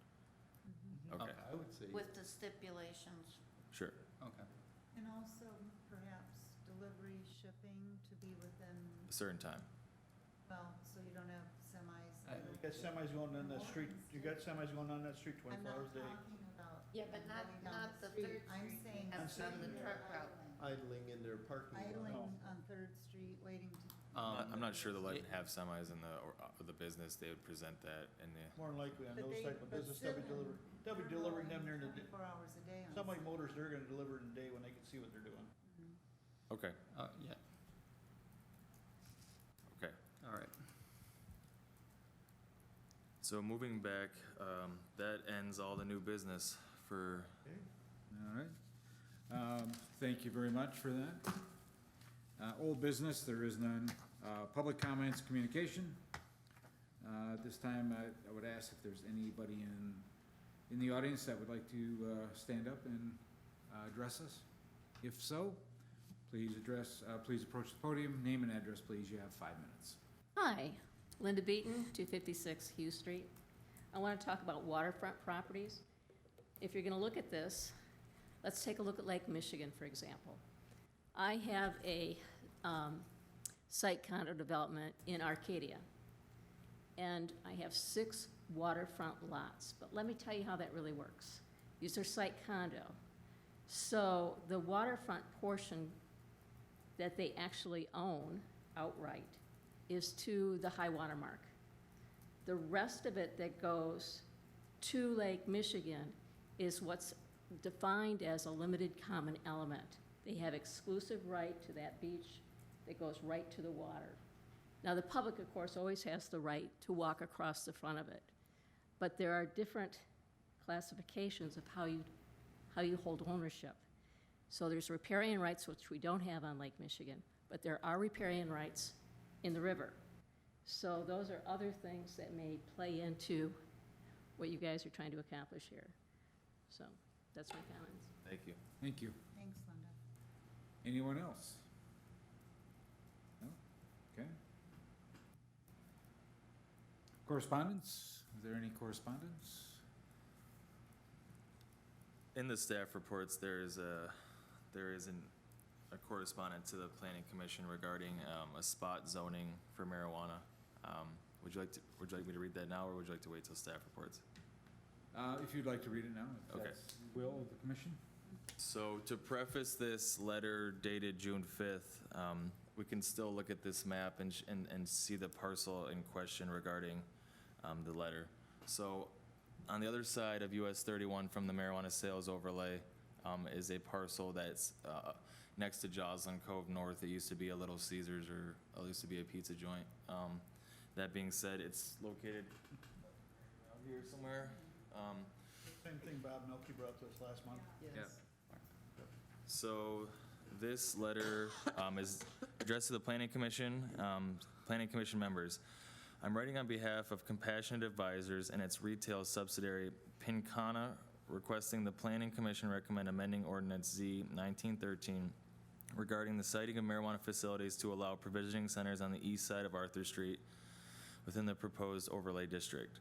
Okay, Okay. I would say. with the stipulations? sure. okay. And also perhaps delivery, shipping to be within, A certain time. well, so you don't have semis. I- You got semis going down that street, you got semis going down that street I'm 24 hours not a day. talking about. Yeah, but not, going down not the street. Third I'm Street. saying. Have I'm on the saying- truck route. Idling in their parking lot. Idling on Third Street, waiting to. I'm not sure they'll let it- have semis in the business, they would present that in the, More than likely on But those they- type of but business, they'll be still, delivering, they'll be delivering them during the day. 24 hours a day. on Somebody site. motors, they're gonna deliver it in a day when they can see what they're doing. okay, Yeah, okay. all right. So moving back, that ends all the new business for, All right. Thank you very much for that. Old business, there is none. Public comments, communication. This time, I would ask if there's anybody in the audience that would like to stand up and address us. If so, please approach the podium. Name and address, please. You have 5 minutes. Hi, Linda Beaton, 256 Hughes Street. I want to talk about waterfront properties. If you're going to look at this, let's take a look at Lake Michigan, for example. I have a site condo development in Arcadia, and I have 6 waterfront lots. But let me tell you how that really works. These are site condo. So the waterfront portion that they actually own outright is to the high water mark. The rest of it that goes to Lake Michigan is what's defined as a limited common element. They have exclusive right to that beach that goes right to the water. Now, the public, of course, always has the right to walk across the front of it, but there are different classifications of how you hold ownership. So there's riparian rights, which we don't have on Lake Michigan, but there are riparian rights in the river. So those are other things that may play into what you guys are trying to accomplish here. So that's my comments. thank you. Thank you. Thanks, Linda. Anyone else? No? Okay. Correspondence? Is there any correspondence? In the staff reports, there is a correspondence to the planning commission regarding a spot zoning for marijuana. Would you like me to read that now, or would you like to wait till staff reports? If you'd like to read it now, if Okay. that's the will of the commission. So to preface this letter dated June 5th, we can still look at this map and see the parcel in question regarding the letter. So on the other side of US 31 from the marijuana sales overlay is a parcel that's next to Joslyn Cove North. It used to be a Little Caesars, or it used to be a pizza joint. That being said, it's located out here somewhere. Same thing Bob Melky brought to us last month. Yes. So this letter is addressed to the Planning Commission members. I'm writing on behalf of Compassionate Advisors and its retail subsidiary, Pincana, requesting the Planning Commission recommend amending Ordinance Z 1913 regarding the siting of marijuana facilities to allow provisioning centers on the east side of Arthur Street within the proposed overlay district.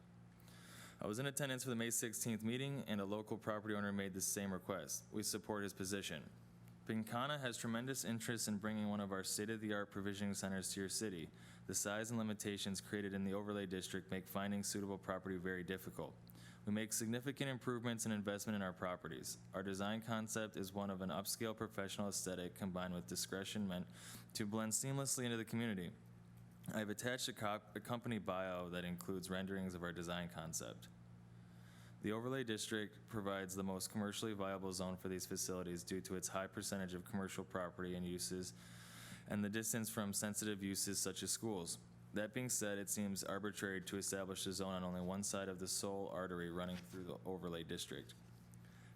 I was in attendance for the May 16th meeting, and a local property owner made the same request. We support his position. Pincana has tremendous interest in bringing one of our state-of-the-art provisioning centers to your city. The size and limitations created in the overlay district make finding suitable property very difficult. We make significant improvements and investment in our properties. Our design concept is one of an upscale professional aesthetic combined with discretion meant to blend seamlessly into the community. I have attached a company bio that includes renderings of our design concept. The overlay district provides the most commercially viable zone for these facilities due to its high percentage of commercial property and uses and the distance from sensitive uses such as schools. That being said, it seems arbitrary to establish a zone on only one side of the sole artery running through the overlay district.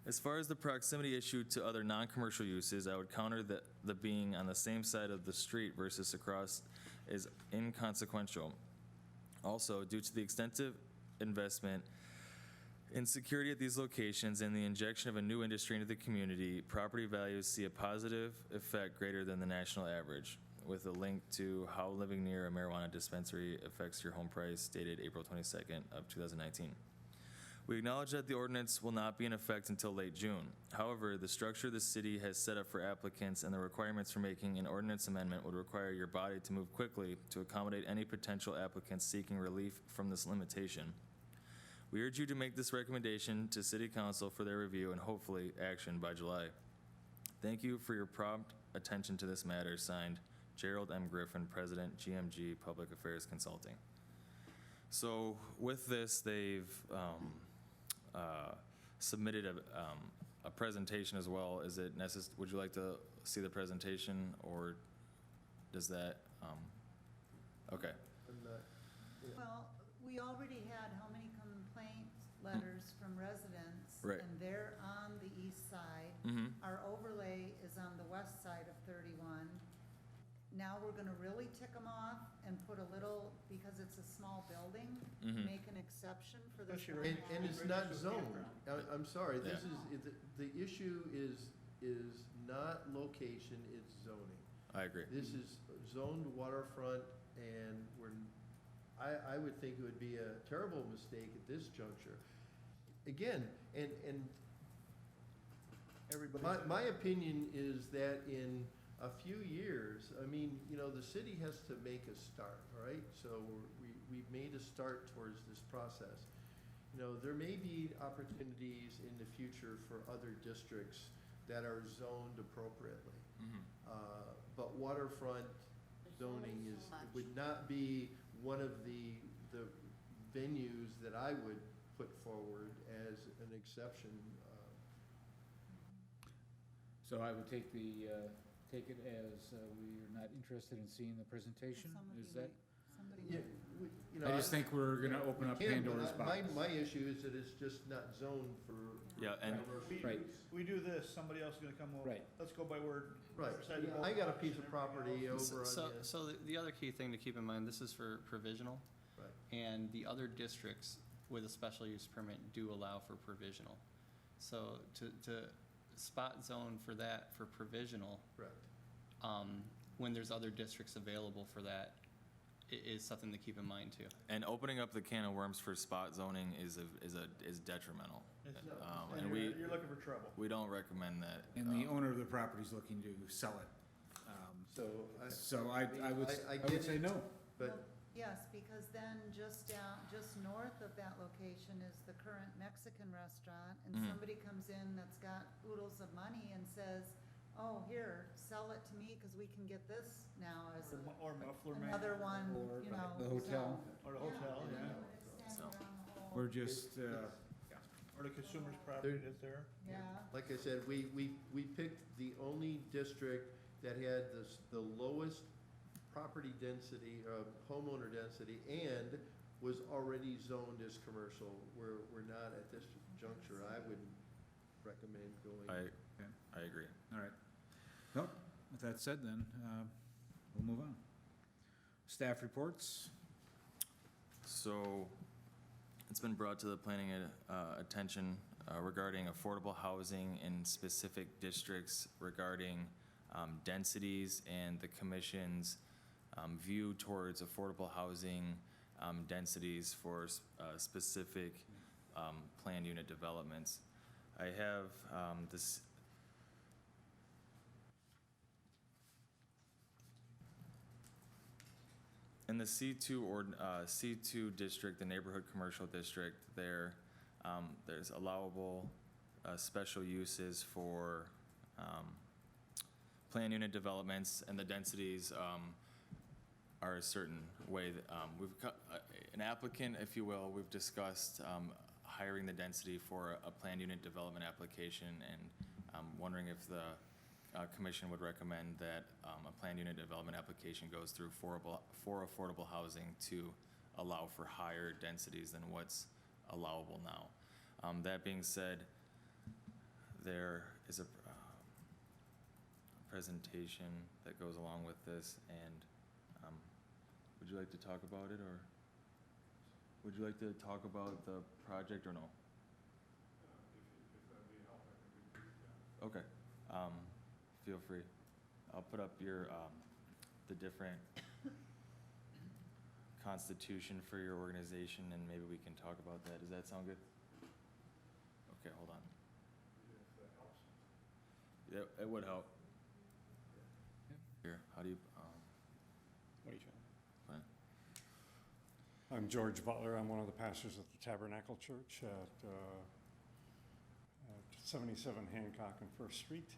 As far as the proximity issue to other non-commercial uses, I would counter that the being on the same side of the street versus across is inconsequential. Also, due to the extensive investment in security at these locations and the injection of a new industry into the community, property values see a positive effect greater than the national average, with a link to how living near a marijuana dispensary affects your home price, dated April 22nd of 2019. We acknowledge that the ordinance will not be in effect until late June. However, the structure the city has set up for applicants and the requirements for making an ordinance amendment would require your body to move quickly to accommodate any potential applicants seeking relief from this limitation. We urge you to make this recommendation to City Council for their review and hopefully action by July. Thank you for your prompt attention to this matter. Signed, Gerald M. Griffin, President, GMG Public Affairs Consulting. So with this, they've submitted a presentation as well. Is it necessary? Would you like to see the presentation, or does that? Okay. Well, we already had how many complaint letters from residents? Right. And they're on the east side. Mm-hmm. Our overlay is on the west side of 31. Now we're gonna really tick them off and put a little, because it's a small building, Mhm. make an exception for this Especially one. And it's not zoned. Campground. I'm sorry, this Yeah. is, the issue is not location, it's zoning. I agree. This is zoned waterfront, and I would think it would be a terrible mistake at this juncture. Again, and Everybody's. my opinion is that in a few years, I mean, you know, the city has to make a start, all right? So we've made a start towards this process. You know, there may be opportunities in the future for other districts that are zoned appropriately. Mhm. But waterfront There's zoning only is, so much. would not be one of the venues that I would put forward as an exception. So I would take it as we're not interested in seeing the presentation? Somebody Is that? Somebody Yeah, might. you know, I just think we're gonna open we up can, but Pandora's box. My issue is that it's just not zoned for. Yeah, and We, Right. we do this, somebody else is gonna come over. Right. Let's go by word. Right, Besides the I got a box piece and of everything property else. over on So, the, so the other key thing to keep in mind, this is for provisional. Right. And the other districts with a special use permit do allow for provisional. So to spot zone for that, for provisional, correct. when there's other districts available for that, is something to keep in mind too. and opening up the can of worms for spot zoning is detrimental. It's- And And we you're looking for trouble. don't recommend that. And the owner of the property is looking to sell it. So I would I I get would say it. no. But, Well, yes, because then just north of that location is the current Mexican restaurant, and Mhm. somebody comes in that's got oodles of money and says, oh, here, sell it to me, because we can get this now as Or muffler man. another one, Or you know. the hotel. Or the hotel, Yeah, yeah. but it's So. standing around the whole- We're just, Or the consumer's property that's there. Yeah, like I said, we picked the only district that had the lowest property density, homeowner density, and was already zoned as commercial. We're not at this juncture, I would recommend going. I agree. all right. Well, with that said then, we'll move on. Staff reports? So, it's been brought to the planning attention regarding affordable housing in specific districts regarding densities and the commission's view towards affordable housing densities for specific planned unit developments. I have this In the C2 or C2 district, the neighborhood commercial district, there's allowable special uses for planned unit developments, and the densities are a certain way that an applicant, if you will, we've discussed hiring the density for a planned unit development application, and wondering if the commission would recommend that a planned unit development application goes through for affordable housing to allow for higher densities than what's allowable now. That being said, there is a presentation that goes along with this, and would you like to talk about it, or would you like to talk about the project, or no? Okay, feel free. I'll put up your, the different constitution for your organization, and maybe we can talk about that. Does that sound good? Okay, hold on. Yeah, it would help. Here, how do you, What are you trying? plan? I'm George Butler. I'm one of the pastors at the Tabernacle Church at 77 Hancock and First Street.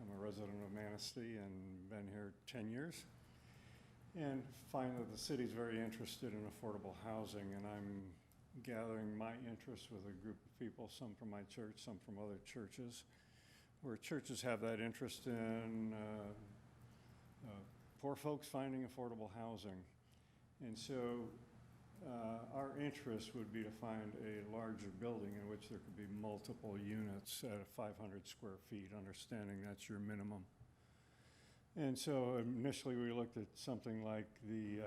I'm a resident of Manistee and been here 10 years. And find that the city's very interested in affordable housing, and I'm gathering my interest with a group of people, some from my church, some from other churches, where churches have that interest in poor folks finding affordable housing. And so our interest would be to find a larger building in which there could be multiple units at 500 square feet, understanding that's your minimum. And so initially we looked at something like the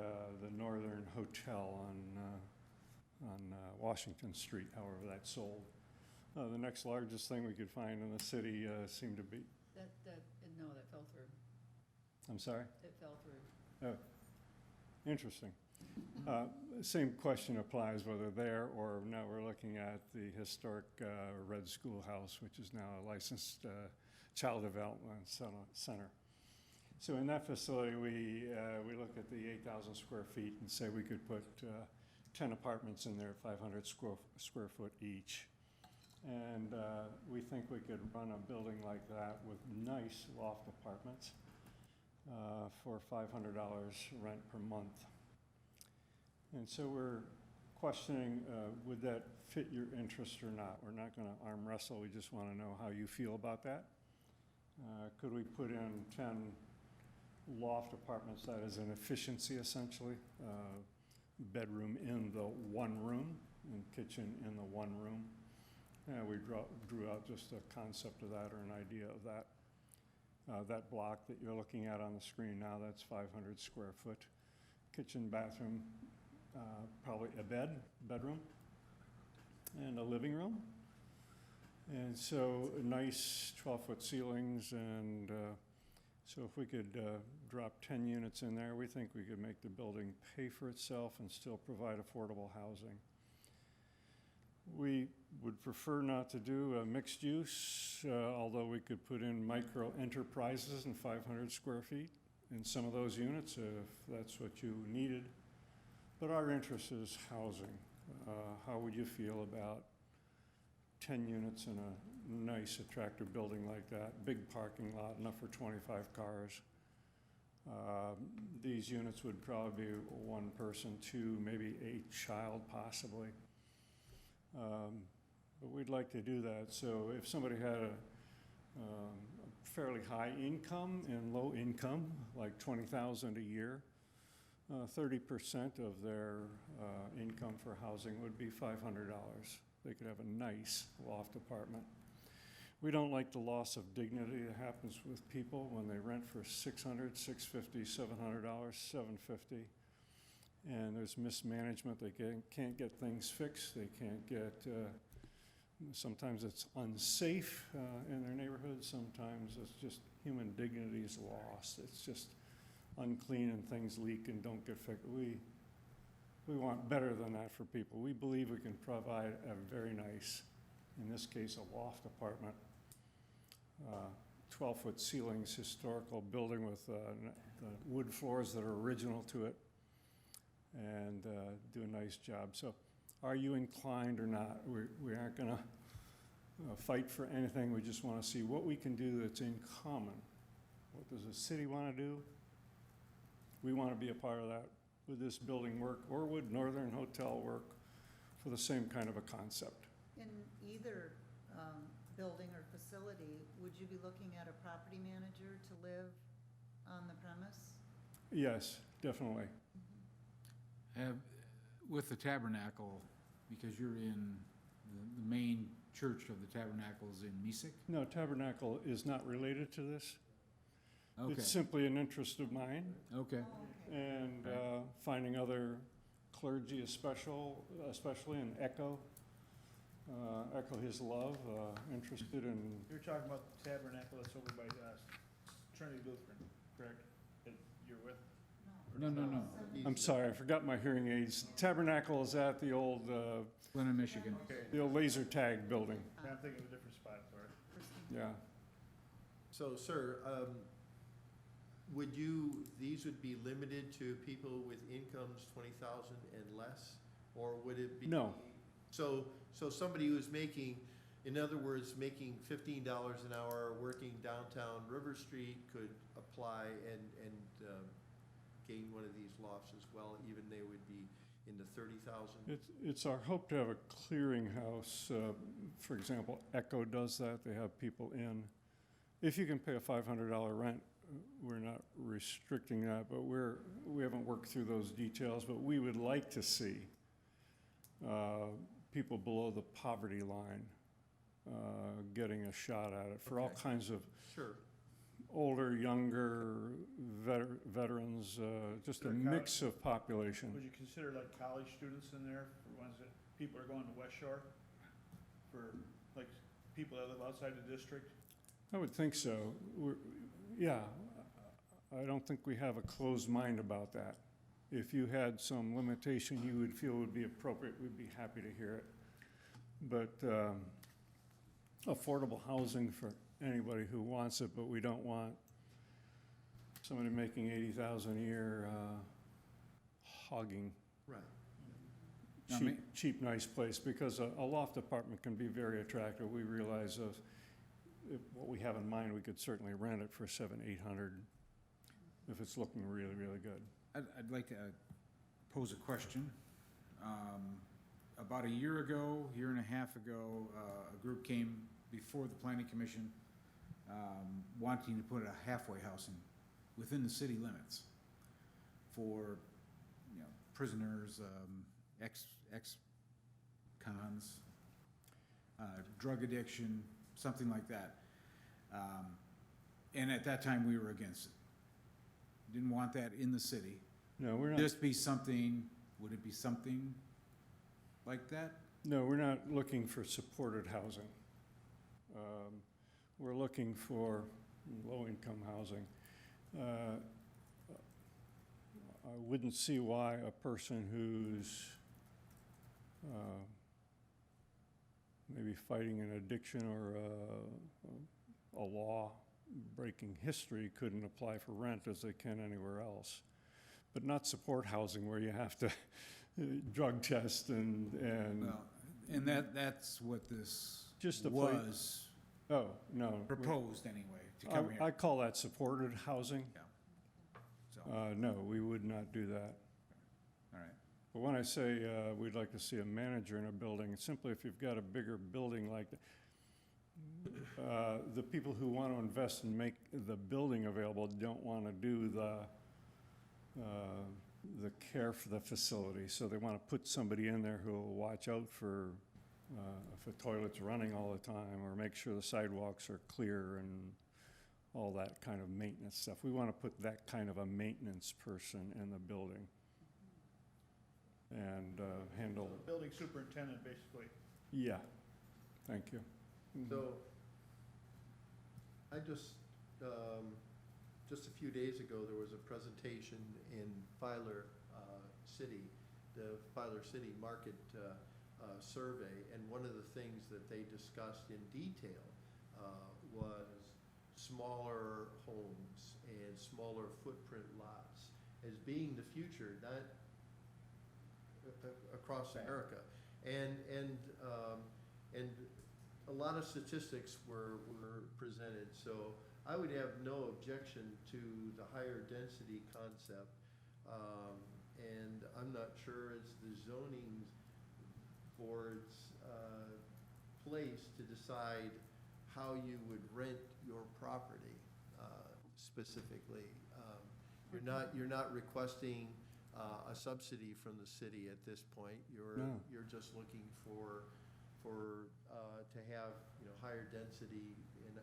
Northern Hotel on Washington Street, however that's sold. The next largest thing we could find in the city seemed to be. That fell through. I'm sorry? It fell through. Oh, interesting. Same question applies whether there or now we're looking at the historic Red Schoolhouse, which is now a licensed child development center. So in that facility, we look at the 8,000 square feet and say we could put 10 apartments in there, 500 square foot each. And we think we could run a building like that with nice loft apartments for $500 rent per month. And so we're questioning, would that fit your interest or not? We're not going to arm wrestle, we just want to know how you feel about that. Could we put in 10 loft apartments, that is an efficiency essentially, bedroom in the one room and kitchen in the one room. We drew out just a concept of that or an idea of that. That block that you're looking at on the screen now, that's 500 square foot. Kitchen, bathroom, probably a bedroom, and a living room. And so nice 12-foot ceilings, and so if we could drop 10 units in there, we think we could make the building pay for itself and still provide affordable housing. We would prefer not to do a mixed use, although we could put in micro enterprises in 500 square feet in some of those units if that's what you needed. But our interest is housing. How would you feel about 10 units in a nice, attractive building like that? Big parking lot, enough for 25 cars. These units would probably be one person, two, maybe a child possibly. But we'd like to do that. So if somebody had a fairly high income and low income, like $20,000 a year, 30% of their income for housing would be $500. They could have a nice loft apartment. We don't like the loss of dignity that happens with people when they rent for $600, $650, $700, $750. And there's mismanagement. They can't get things fixed. They can't get, sometimes it's unsafe in their neighborhood. Sometimes it's just human dignity is lost. It's just unclean and things leak and don't get fixed. We want better than that for people. We believe we can provide a very nice, in this case, a loft apartment, 12-foot ceilings, historical building with the wood floors that are original to it. and do a nice job. So are you inclined or not? We aren't going to fight for anything. We just want to see what we can do that's in common. What does the city want to do? We want to be a part of that. Would this building work, or would Northern Hotel work for the same kind of a concept? In either building or facility, would you be looking at a property manager to live on the premise? Yes, definitely. With the tabernacle, because you're in the main church of the tabernacles in Mesick? No, Tabernacle is not related to this. Okay, It's simply an interest of mine, okay. and Right. finding other clergy especially in Echo His Love, interested in, You're talking about the tabernacle that's over by Trinity Lutheran, correct? That you're with? No. I'm sorry, I forgot my hearing aids. Tabernacle is at the old Glenn, Michigan. Okay, laser tag building, I'm thinking of a different spot, sorry. yeah. So, sir, these would be limited to people with incomes 20,000 and less? Or would it be? No. So somebody who's making, in other words, making $15 an hour, working downtown River Street could apply and gain one of these lofts as well, even they would be in the 30,000? It's our hope to have a clearinghouse. For example, Echo does that. They have people in. If you can pay a $500 rent, we're not restricting that, but we haven't worked through those details, but we would like to see people below the poverty line getting a shot at it for all Okay. kinds of Sure. older, younger, veterans, just a Sure, mix of population. Would you consider like college students in there, for ones that, people are going to West Shore? For like people that live outside the district? I would think so. Yeah, I don't think we have a closed mind about that. If you had some limitation you would feel would be appropriate, we'd be happy to hear it. But affordable housing for anybody who wants it, but we don't want somebody making $80,000 a year hogging Right. Now, cheap, nice place, because a loft apartment can be very attractive. We realize what we have in mind, we could certainly rent it for $700-800 if it's looking really, really good. I'd like to pose a question. About a year and a half ago, a group came before the planning commission wanting to put a halfway house within the city limits for, prisoners, ex-cons, drug addiction, something like that. And at that time, we were against it. Didn't want that in the city. No, we're not. Would it be something like that? No, we're not looking for supported housing. We're looking for low-income housing. I wouldn't see why a person who's maybe fighting an addiction or a law-breaking history couldn't apply for rent as they can anywhere else. But not support housing where you have to drug test and Well, and that's what this Just a place- was oh, no. proposed anyway, to come I here. call that supported housing. So, No, we would not do that. all right. But when I say we'd like to see a manager in a building, it's simply if you've got a bigger building like that, the people who want to invest and make the building available don't want to do the care for the facility. So they want to put somebody in there who will watch out for if the toilet's running all the time, or make sure the sidewalks are clear and all that kind of maintenance stuff. We want to put that kind of a maintenance person in the building and handle, Building superintendent, basically. yeah, thank you. So, I just a few days ago, there was a presentation in Filer City, the Filer City Market Survey, and one of the things that they discussed in detail was smaller homes and smaller footprint lots as being the future, across America. And a lot of statistics were presented, so I would have no objection to the higher density concept. And I'm not sure it's the zoning board's place to decide how you would rent your property specifically. You're not requesting a subsidy from the city at this point. No. You're just looking for to have, higher density.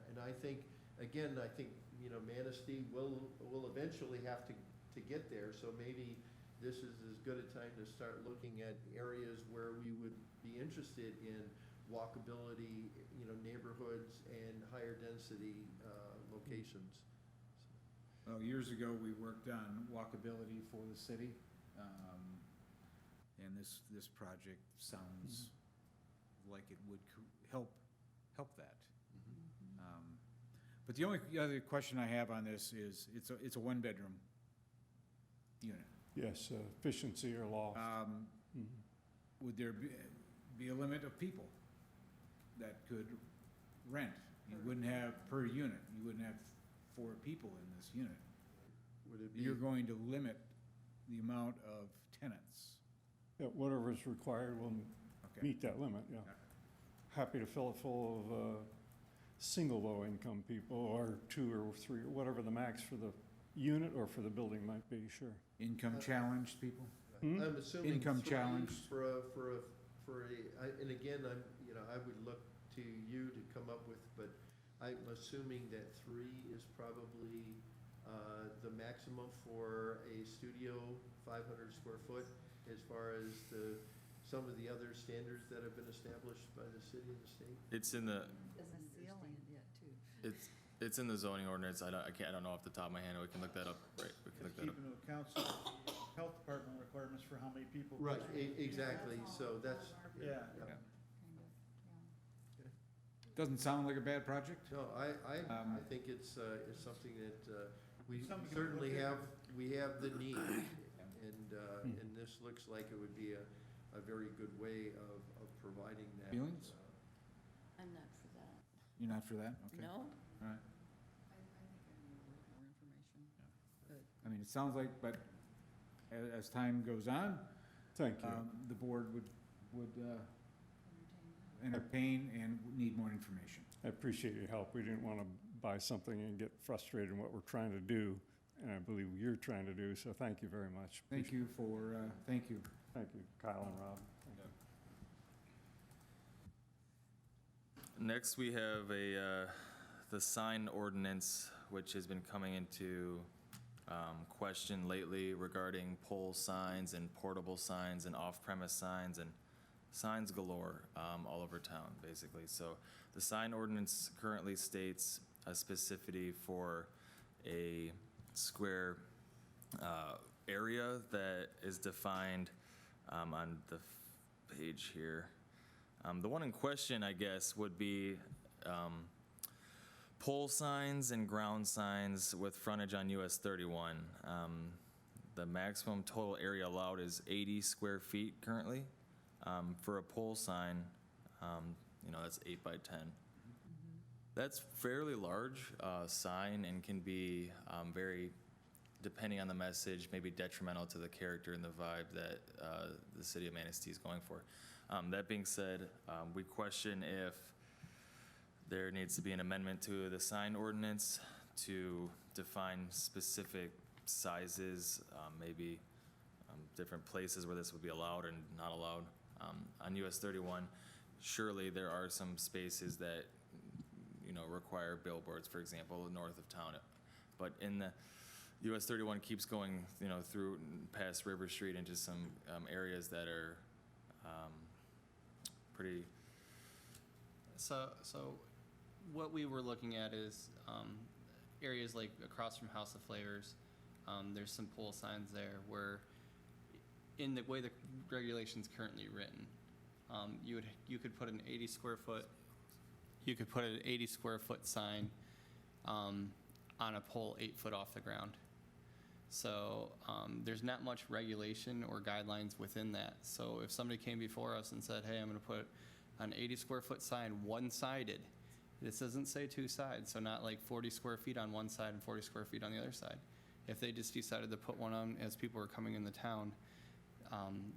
And I think, again, Manistee will eventually have to get there, so maybe this is as good a time to start looking at areas where we would be interested in walkability, neighborhoods and higher density locations. Well, years ago, we worked on walkability for the city, and this project sounds like it would help that. But the only other question I have on this is, it's a one-bedroom unit. Yes, efficiency or loft. Would there be a limit of people that could rent? You wouldn't have, per unit, you wouldn't have 4 people in this unit. Would it be? You're going to limit the amount of tenants. Yeah, whatever is required will Okay. meet that limit, yeah. Happy to fill it full of single low-income people, or 2 or 3, or whatever the max for the unit or for the building might be, sure. Income challenged people? I'm assuming Income 3 challenged. and again, I would look to you to come up with, but I'm assuming that 3 is probably the maximum for a studio, 500 square foot, as far as some of the other standards that have been established by the city and the state. It's in the, Doesn't understand yet, too. it's in the zoning ordinance. I don't know off the top of my head. We can look that up, right? We can look Keep that up. into account some of the health department requirements for how many people. Right, exactly, so that's. Yeah. Kind of, yeah. Doesn't sound like a bad project. No, I think it's something that we Something we certainly look at. we have the need, and this looks like it would be a very good way of providing that. Feelings? I'm not for that. You're not for that? Okay. No? All right. I think I need a little more information, but I mean, it sounds like, but as time goes on, Thank you. the board would entertain that. entertain and need more information. I appreciate your help. We didn't want to buy something and get frustrated in what we're trying to do, and I believe you're trying to do, so thank you very much. Thank you for, thank you. Thank you, Kyle and Rob. Thank you. Next, we have the sign ordinance, which has been coming into question lately regarding pole signs and portable signs and off-premise signs and signs galore all over town, basically. So the sign ordinance currently states a specificity for a square area that is defined on the page here. The one in question, I guess, would be pole signs and ground signs with frontage on US 31. The maximum total area allowed is 80 square feet currently. For a pole sign, that's 8 by 10. That's fairly large sign and can be very, depending on the message, maybe detrimental to the character and the vibe that the city of Manistee is going for. That being said, we question if there needs to be an amendment to the sign ordinance to define specific sizes, maybe different places where this would be allowed and not allowed. On US 31, surely there are some spaces that require billboards, for example, north of town. But in the US 31 keeps going, through past River Street into some areas that are pretty. So what we were looking at is areas like across from House of Flavors. There's some pole signs there where, in the way the regulation's currently written, you could put an 80 square foot. You could put an 80 square foot sign on a pole 8 foot off the ground. So there's not much regulation or guidelines within that. So if somebody came before us and said, hey, I'm going to put an 80 square foot sign one-sided, this doesn't say two sides, so not like 40 square feet on one side and 40 square feet on the other side. If they just decided to put one on as people were coming in the town,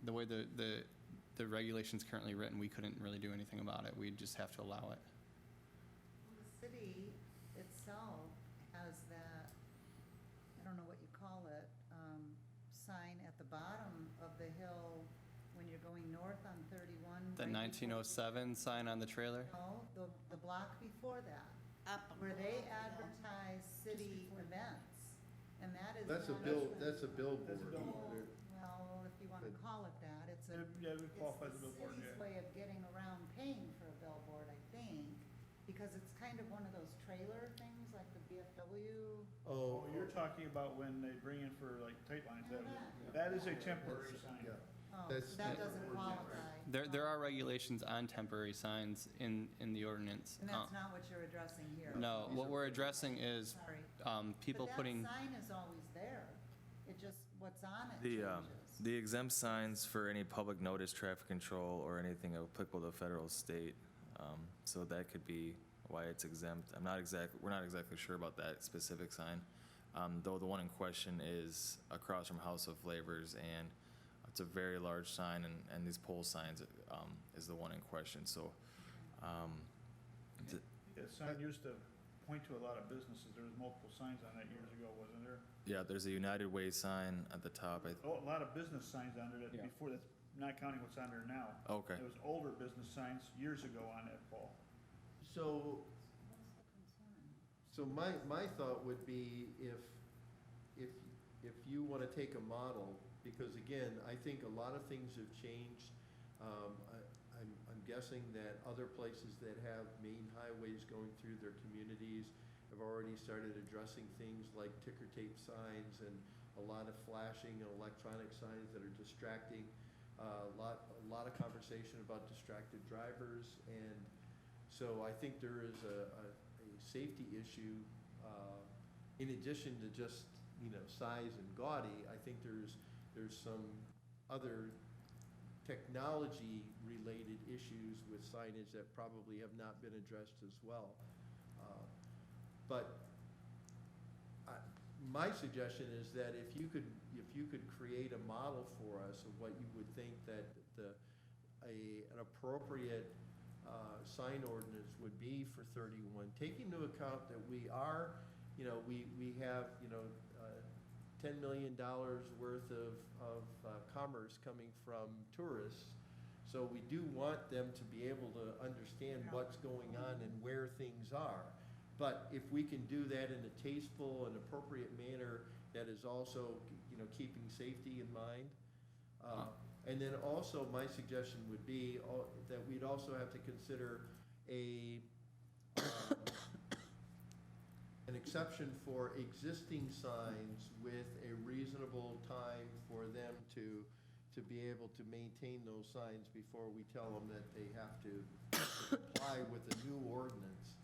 the way the regulation's currently written, we couldn't really do anything about it. We'd just have to allow it. The city itself has that, I don't know what you call it, sign at the bottom of the hill when you're going north on 31. The right before- 1907 sign on the trailer? No, the block before that, Up where they above, yeah. advertise city events, and that is. That's a not- billboard. Well, if you wanna call it that, it's a. Yeah, we qualify as a It's billboard, the city's yeah. way of getting around paying for a billboard, I think, because it's kind of one of those trailer things, like the VFW. Oh, you're talking about when they bring in for like tight lines, that is a temporary sign. Yeah. Oh, That's- so that doesn't qualify. There are regulations on temporary signs in the ordinance. And that's not what you're addressing here. No, what we're addressing is Sorry. people putting, But that sign is always there. It just, what's on it The, changes. the exempt signs for any public notice, traffic control, or anything applicable to federal, state, so that could be why it's exempt. We're not exactly sure about that specific sign, though the one in question is across from House of Flavors, and it's a very large sign, and these pole signs is the one in question, so. That sign used to point to a lot of businesses. There was multiple signs on that years ago, wasn't there? Yeah, there's a United Way sign at the top. Oh, a lot of business signs on there that Yeah. before, that's not counting what's on there now. Okay. There was older business signs years ago on that pole. So, so my thought would be if you want to take a model, because again, I think a lot of things have changed. I'm guessing that other places that have main highways going through their communities have already started addressing things like ticker tape signs and a lot of flashing and electronic signs that are distracting. A lot of conversation about distracted drivers, and so I think there is a safety issue, in addition to just, size and gaudy. I think there's some other technology-related issues with signage that probably have not been addressed as well. But my suggestion is that if you could create a model for us of what you would think that an appropriate sign ordinance would be for 31, taking into account that we are, we have, $10 million worth of commerce coming from tourists. So we do want them to be able to understand what's going on and where things are. But if we can do that in a tasteful and appropriate manner that is also, keeping safety in mind. And then also my suggestion would be that we'd also have to consider an exception for existing signs with a reasonable time for them to be able to maintain those signs before we tell them that they have to comply with the new ordinance.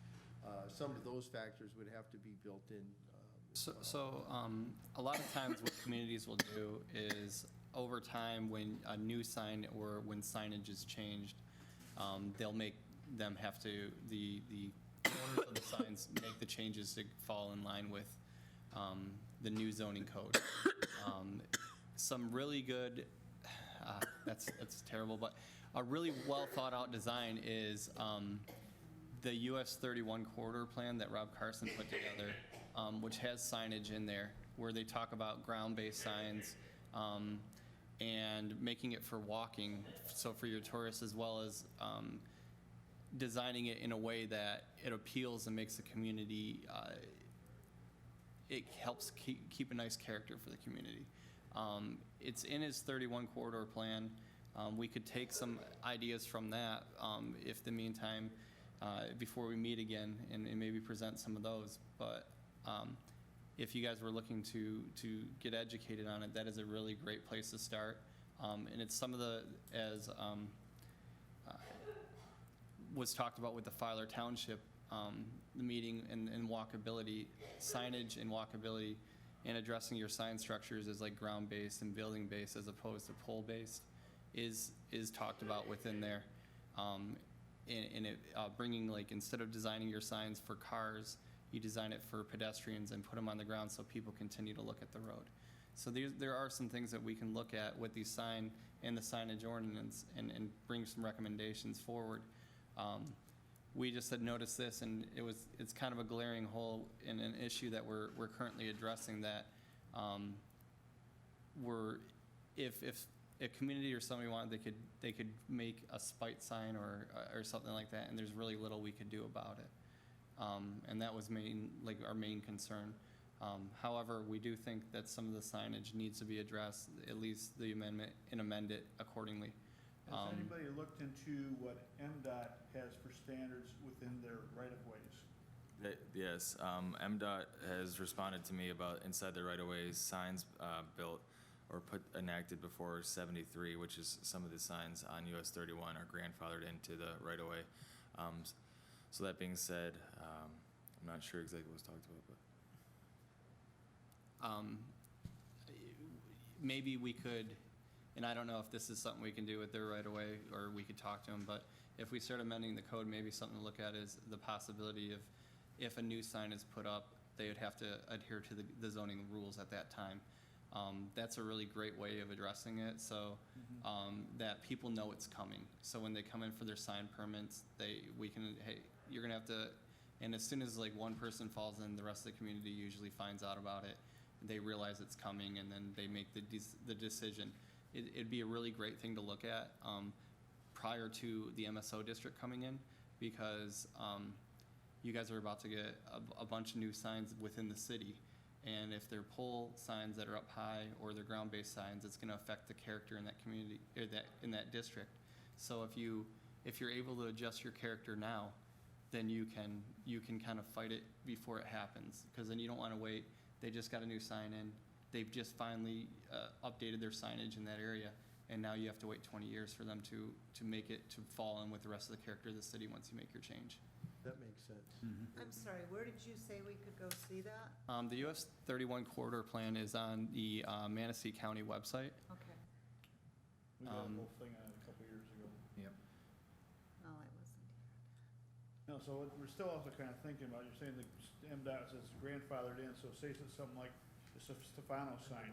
Some of those factors would have to be built in. so a lot of times what communities will do is over time when a new sign or when signage is changed, they'll make them have to, the owners of the signs make the changes to fall in line with the new zoning code. Some really good, that's terrible, but a really well thought out design is the US 31 corridor plan that Rob Carson put together, which has signage in there where they talk about ground-based signs and making it for walking, so for your tourists, as well as designing it in a way that it appeals and makes the community, it helps keep a nice character for the community. It's in his 31 corridor plan. We could take some ideas from that if the meantime, before we meet again and maybe present some of those. But if you guys were looking to get educated on it, that is a really great place to start. And it's some of the, as was talked about with the Filer Township, the meeting and walkability, signage and walkability and addressing your sign structures as like ground-based and building-based as opposed to pole-based is talked about within there. And it, bringing, like, instead of designing your signs for cars, you design it for pedestrians and put them on the ground so people continue to look at the road. So there are some things that we can look at with the sign and the signage ordinance and bring some recommendations forward. We just had noticed this, and it's kind of a glaring hole in an issue that we're currently addressing, that if a community or somebody wanted, they could make a spite sign or something like that, and there's really little we could do about it. And that was our main concern. However, we do think that some of the signage needs to be addressed, at least the amendment, and amend it accordingly. Has anybody looked into what MDOT has for standards within their right-of-ways? Yes, MDOT has responded to me about inside the right-of-ways, signs built or enacted before 73, which is some of the signs on US 31 are grandfathered into the right-of-way. So that being said, I'm not sure exactly what was talked about, but. Maybe we could, and I don't know if this is something we can do with their right away, or we could talk to them, but if we start amending the code, maybe something to look at is the possibility of, if a new sign is put up, they would have to adhere to the zoning rules at that time. That's a really great way of addressing it, so that people know it's coming. So when they come in for their sign permits, hey, you're gonna have to, and as soon as like one person falls in, the rest of the community usually finds out about it. They realize it's coming, and then they make the decision. It'd be a really great thing to look at prior to the MSO district coming in, because you guys are about to get a bunch of new signs within the city, and if they're pole signs that are up high or they're ground-based signs, it's going to affect the character in that community, or in that district. So if you're able to adjust your character now, then you can kind of fight it before it happens, because then you don't want to wait. They just got a new sign in. They've just finally updated their signage in that area, and now you have to wait 20 years for them to make it to fall in with the rest of the character of the city once you make your change. That makes sense. I'm sorry, where did you say we could go see that? The US 31 corridor plan is on the Manistee County website. Okay. We got a whole thing on it a couple years ago. Yep. Oh, I wasn't here. No, so we're still also kind of thinking about, you're saying the MDOT says grandfathered in, so say it's something like the Stefano sign.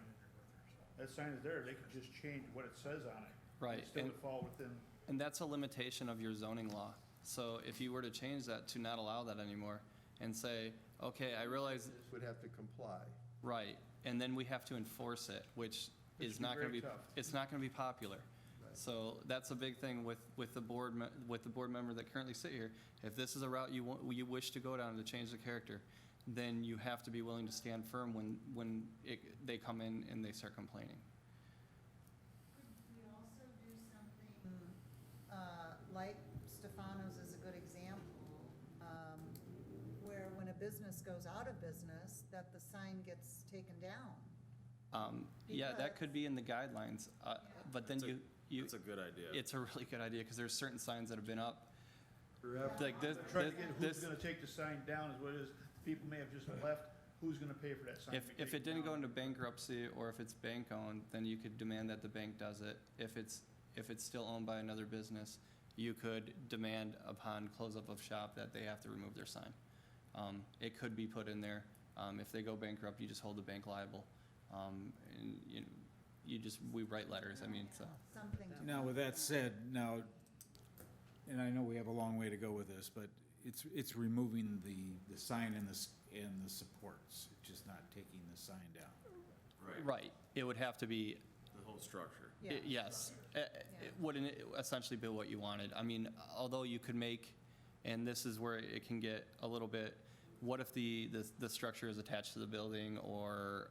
That sign is there, they could just change what it says on it. Right, It still would fall within, and that's a limitation of your zoning law. So if you were to change that to not allow that anymore and say, okay, I realize, This would have to comply. right, and then we have to enforce it, which Which is would be not going to very be, tough. it's not going to be popular. Right. So that's a big thing with the board member that currently sit here. If this is a route you wish to go down to change the character, then you have to be willing to stand firm when they come in and they start complaining. Could we also do something, like Stefano's is a good example, where when a business goes out of business, that the sign gets taken down? Yeah, that could be in the guidelines, but then That's a good idea. it's a really good idea, because there's certain signs that have been up. Forever. Like this, trying to get who's this, gonna take the sign down is what it is. People may have just left, who's gonna pay for that sign? to be if it taken didn't go down? into bankruptcy, or if it's bank-owned, then you could demand that the bank does it. If it's still owned by another business, you could demand upon close-up of shop that they have to remove their sign. It could be put in there. If they go bankrupt, you just hold the bank liable. And we write letters, I mean, so. Something to. Now, with that said, and I know we have a long way to go with this, but it's removing the sign and the supports, just not taking the sign down. Right, it would have to be, The whole structure. Yeah. yes, it wouldn't essentially be what you wanted. I mean, although you could make, and this is where it can get a little bit, what if the structure is attached to the building, or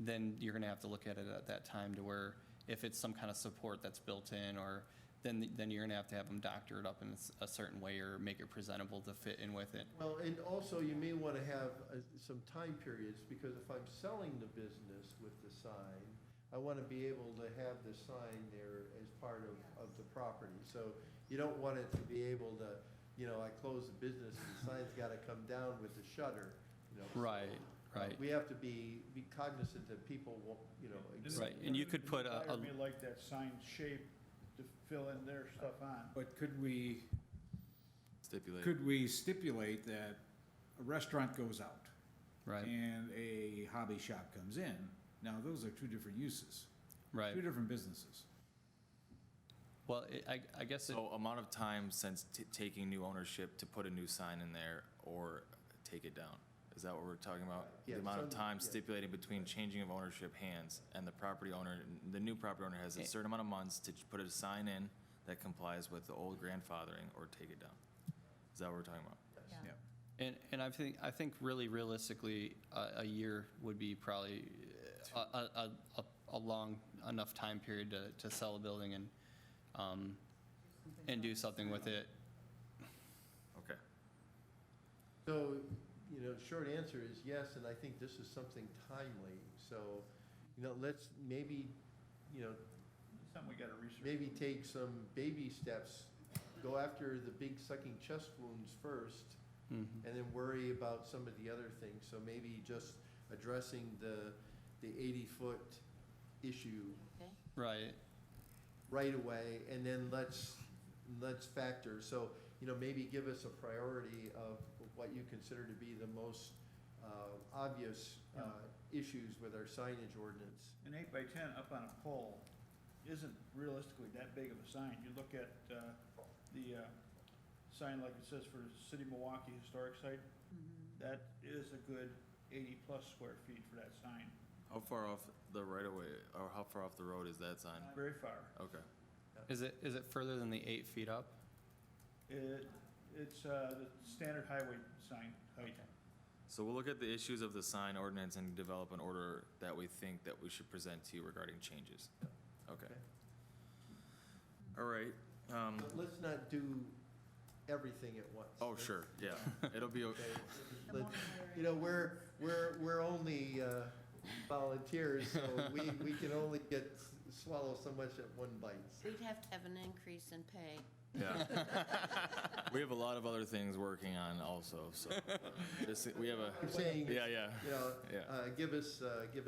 then you're gonna have to look at it at that time to where if it's some kind of support that's built in, or then you're gonna have to have them doctor it up in a certain way or make it presentable to fit in with it. Well, and also you may want to have some time periods, because if I'm selling the business with the sign, I want to be able to have the sign there as part of the property. So you don't want it to be able to, I close the business and the sign's got to come down with the shutter, so. Right, Right. We have to be cognizant that people will, you know. Right, and you could put a- I may like that sign shape to fill in their stuff on. But could we Stipulate. stipulate that a restaurant goes out Right, and a hobby shop comes in? Now, those are two different uses, right. two different businesses. Well, I guess it, So amount of time since taking new ownership to put a new sign in there or take it down? Is that what we're talking about? Yeah, The amount of some- time yeah. stipulating between changing of ownership hands and the property owner, the new property owner has a certain amount of months to put a sign in that complies with the old grandfathering or take it down. Is that what we're talking about? Yeah. and I think really realistically, a year would be probably a long enough time period to sell a building and do something with it. Okay. So, you know, short answer is yes, and I think this is something timely. So, you know, let's maybe, you know, Something we gotta research. maybe take some baby steps, go after the big sucking chest wounds first, Mhm. and then worry about some of the other things. So maybe just addressing the 80-foot issue Okay, Right, right away, and then let's factor. So, you know, maybe give us a priority of what you consider to be the most obvious issues with our signage ordinance. An 8x10 up on a pole isn't realistically that big of a sign. You look at the sign like it says for City of Milwaukee Historic Site, that is a good 80-plus square feet for that sign. How far off the right of way, or how far off the road is that sign? Not very far. Okay. is it further than the 8 feet up? It's the standard highway sign height. So we'll look at the issues of the sign ordinance and develop an order that we think that we should present to you regarding changes. Okay. Okay. All right. But let's not do everything at once. Oh, sure, yeah. It'll be, Okay. Let- You know, we're only volunteers, so we can only swallow so much at one bite. we'd have to have an increase in pay. yeah. We have a lot of other things working on also, so. We have a, I'm saying, yeah, you know, Yeah. give us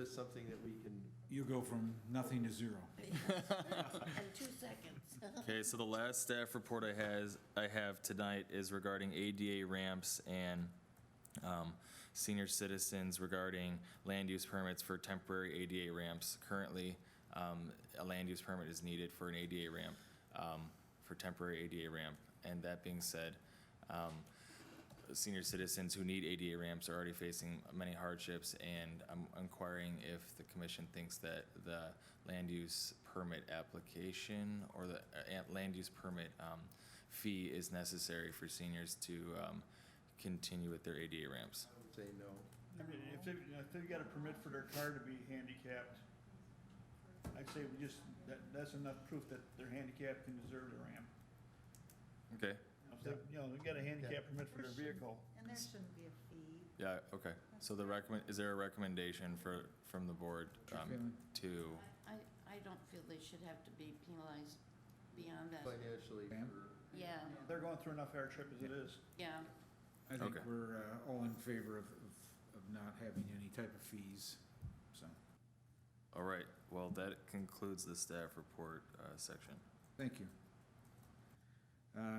something that we can. You go from nothing to zero. In 2 seconds. Okay, so the last staff report I have tonight is regarding ADA ramps and senior citizens regarding land use permits for temporary ADA ramps. Currently, a land use permit is needed for an ADA ramp, for temporary ADA ramp. And that being said, senior citizens who need ADA ramps are already facing many hardships, and I'm inquiring if the commission thinks that the land use permit application or the land use permit fee is necessary for seniors to continue with their ADA ramps. I would say no. I mean, if they've got a permit for their car to be handicapped, I'd say that's enough proof that they're handicapped and deserve the ramp. Okay, If they, they've got a handicap permit for their vehicle. And there shouldn't be a fee. yeah, okay. So is there a recommendation from the board What's your feeling? to, I don't feel they should have to be penalized beyond that. Financially. Pam? Yeah, They're going through enough hardship as it is. yeah. I think Okay. we're all in favor of not having any type of fees, so, all right, well, that concludes the staff report section. thank you.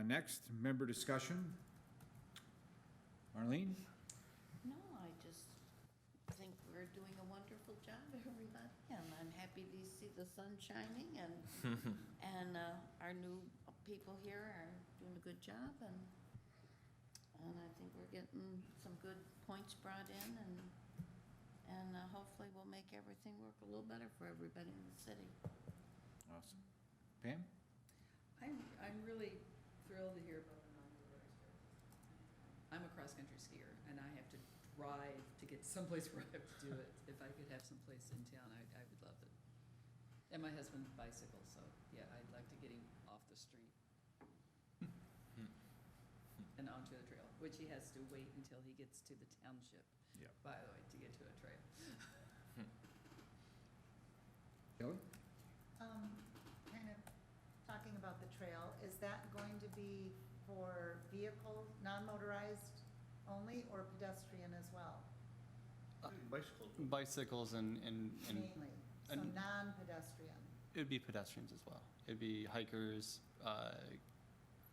Next, member discussion. Marlene? No, I just think we're doing a wonderful job, everybody, and I'm happy to see the sun shining, and our new people here are doing a good job, and I think we're getting some good points brought in, and hopefully we'll make everything work a little better for everybody in the city. Awesome. Pam? I'm really thrilled to hear about the non-motorized trails. I'm a cross-country skier, and I have to drive to get someplace where I have to do it. If I could have someplace in town, I would love it. And my husband bicycles, so yeah, I'd like to get him off the street and onto a trail, which he has to wait until he gets to the township, Yep. by the way, to get to a trail. Kelly? Kind of talking about the trail, is that going to be for vehicle, non-motorized only, or pedestrian as well? Bicycles. Bicycles and Mainly, so and- non-pedestrian. it'd be pedestrians as well. It'd be hikers,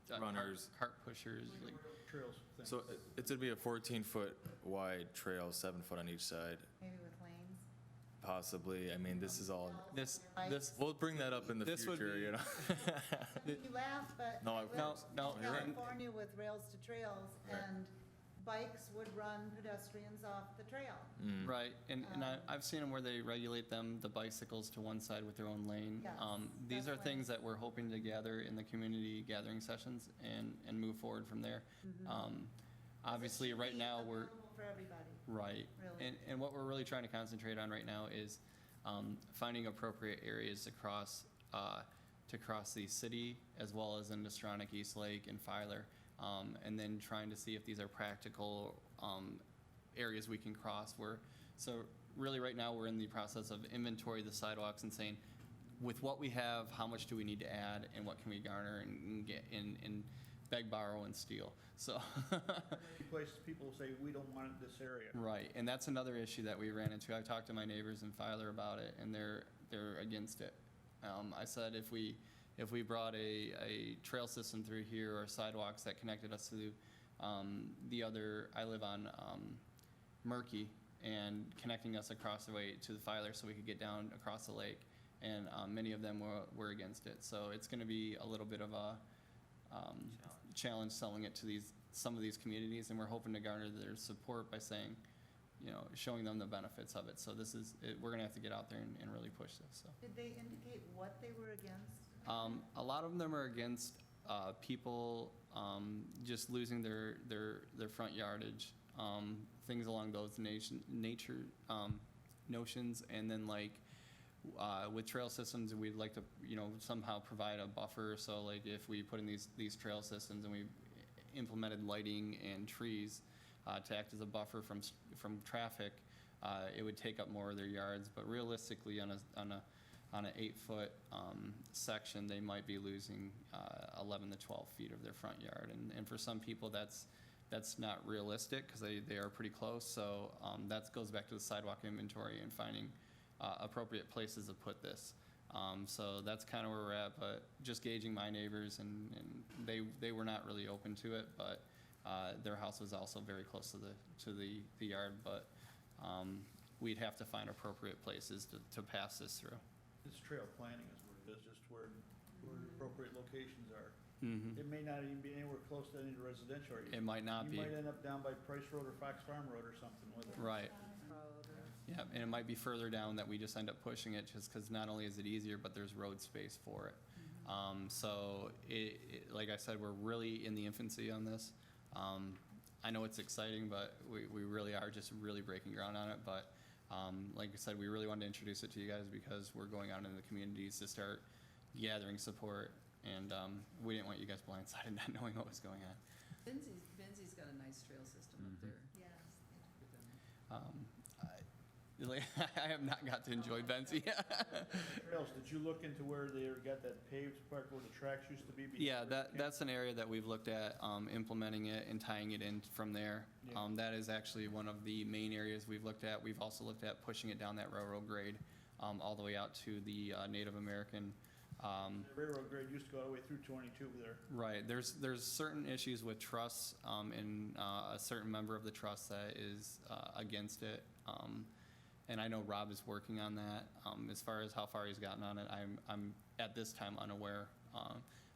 Runners. cart pushers, like, Trails things. So it's gonna be a 14-foot wide trail, 7 foot on each side, Maybe with lanes. possibly. I mean, this is all, this, Bikes. this, we'll bring that up in the This would future, be- you know? I mean, you laugh, but No, I of lived course. No, in you're right. California with rails to trails, Right. and bikes would run pedestrians off the trail. right, and I've seen them where they regulate them, the bicycles to one side with their own lane. Yes, These that's are things that we're hoping to gather in the community gathering sessions and move forward from there. Obviously, right now, we're, Available for everybody, right, really. and what we're really trying to concentrate on right now is finding appropriate areas to cross the city, as well as into Stronach, East Lake, and Filer, and then trying to see if these are practical areas we can cross. So really, right now, we're in the process of inventory the sidewalks and saying, with what we have, how much do we need to add, and what can we garner and get and beg, borrow, and steal. So. Many places, people say, we don't want it in this area. Right, and that's another issue that we ran into. I talked to my neighbors in Filer about it, and they're against it. I said if we brought a trail system through here or sidewalks that connected us to the other, I live on Murky, and connecting us across the way to the Filer so we could get down across the lake, and many of them were against it. So it's going to be a little bit of a challenge selling it to some of these communities, and we're hoping to garner their support by saying, showing them the benefits of it. So we're gonna have to get out there and really push this, so. Did they indicate what they were against? A lot of them are against, people, just losing their front yardage, things along those nature, notions, and then with trail systems, we'd like to, somehow provide a buffer, so like if we put in these trail systems and we implemented lighting and trees to act as a buffer from traffic, it would take up more of their yards, but realistically, on an 8-foot section, they might be losing 11 to 12 feet of their front yard, and for some people, that's not realistic, because they are pretty close, so that goes back to the sidewalk inventory and finding appropriate places to put this. So that's kind of where we're at, but just gauging my neighbors, and they were not really open to it, but their house was also very close to the yard, but we'd have to find appropriate places to pass this through. It's trail planning is what it is, just where the appropriate locations are. Mhm. It may not even be anywhere close to any residential area. It might not be. You might end up down by Price Road or Fox Farm Road or something with it. Right. Road or- Yeah, and it might be further down that we just end up pushing it, just because not only is it easier, but there's road space for it. So like I said, we're really in the infancy on this. I know it's exciting, but we really are just really breaking ground on it. But like I said, we really wanted to introduce it to you guys because we're going out into the communities to start gathering support, and we didn't want you guys blindsided not knowing what was going on. Benzie's got a nice trail system up there. Yes. with them. I have not got to enjoy Benzie. Trails, did you look into where they got that paved part where the tracks used to be? Yeah, that's an area that we've looked at, implementing it and tying it in from there. Yeah. That is actually one of the main areas we've looked at. We've also looked at pushing it down that railroad grade, all the way out to the Native American. The railroad grade used to go all the way through 22 there. Right, there's certain issues with trusts, and a certain member of the trust that is against it. And I know Rob is working on that. As far as how far he's gotten on it, I'm at this time unaware.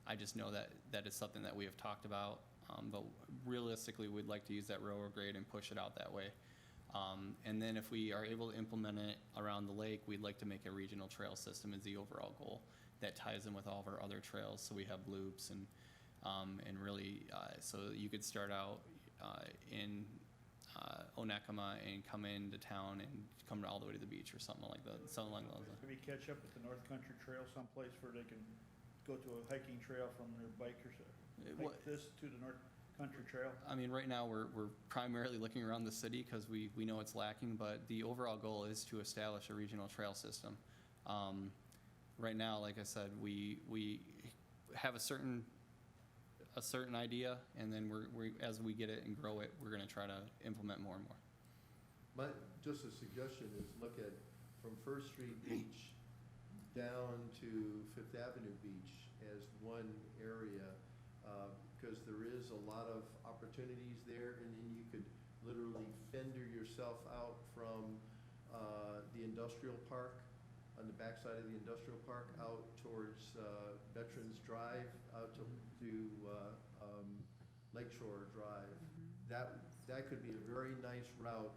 I just know that is something that we have talked about. But realistically, we'd like to use that railroad grade and push it out that way. And then if we are able to implement it around the lake, we'd like to make a regional trail system as the overall goal that ties in with all of our other trails. So we have loops and really, so you could start out in Onekama and come into town and come all the way to the beach or something like that, something along those lines. Maybe catch up with the North Country Trail someplace where they can go to a hiking trail from their bike or so. What- Hike this to the North Country Trail. I mean, right now, we're primarily looking around the city because we know it's lacking, but the overall goal is to establish a regional trail system. Right now, like I said, we have a certain idea, and then we as we get it and grow it, we're gonna try to implement more and more. just a suggestion is look at from First Street Beach down to Fifth Avenue Beach as one area, because there is a lot of opportunities there, and then you could literally fender yourself out from the industrial park, on the backside of the industrial park, out towards Veterans Drive, out to Lakeshore Drive. That could be a very nice route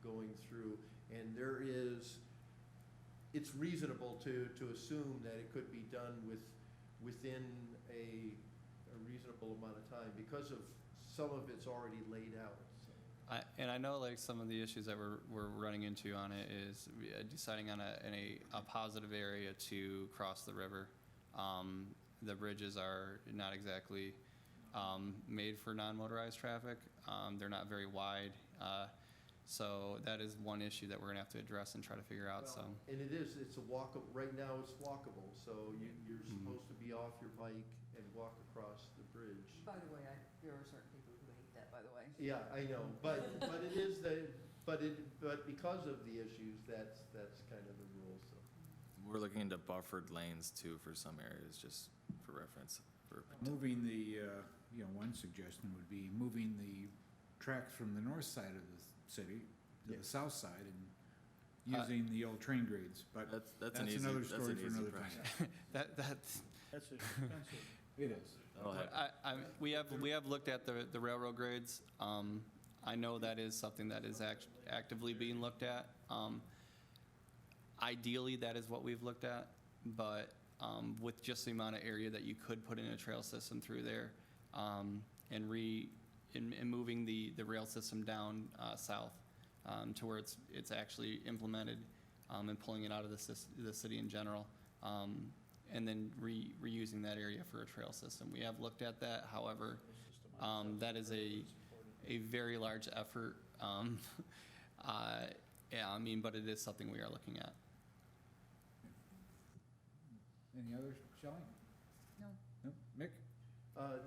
going through, and it's reasonable to assume that it could be done within a reasonable amount of time, because of some of it's already laid out. So. And I know like some of the issues that we're running into on it is deciding on a positive area to cross the river. The bridges are not exactly made for non-motorized traffic. They're not very wide. So that is one issue that we're gonna have to address and try to figure out. Well, and it's a walkable, right now it's walkable, so you're supposed to be off your bike and walk across the bridge. By the way, there are certain people who hate that, by the way. Yeah, I know, but it is but because of the issues, that's kind of the rule, so. We're looking into buffered lanes too for some areas, just for reference. Moving the, one suggestion would be moving the tracks from the north side of the city to the south side and using the old train grades, but That's another story for another time. That's That's expensive. It is. That'll happen. we have looked at the railroad grades. I know that is something that is actively being looked at. Ideally, that is what we've looked at, but with just the amount of area that you could put in a trail system through there, and moving the rail system down south to where it's actually implemented, and pulling it out of the city in general, and then reusing that area for a trail system. We have looked at that. However, that is a very large effort. Yeah, I mean, but it is something we are looking at. Any others, Shelley? No. No? Mick?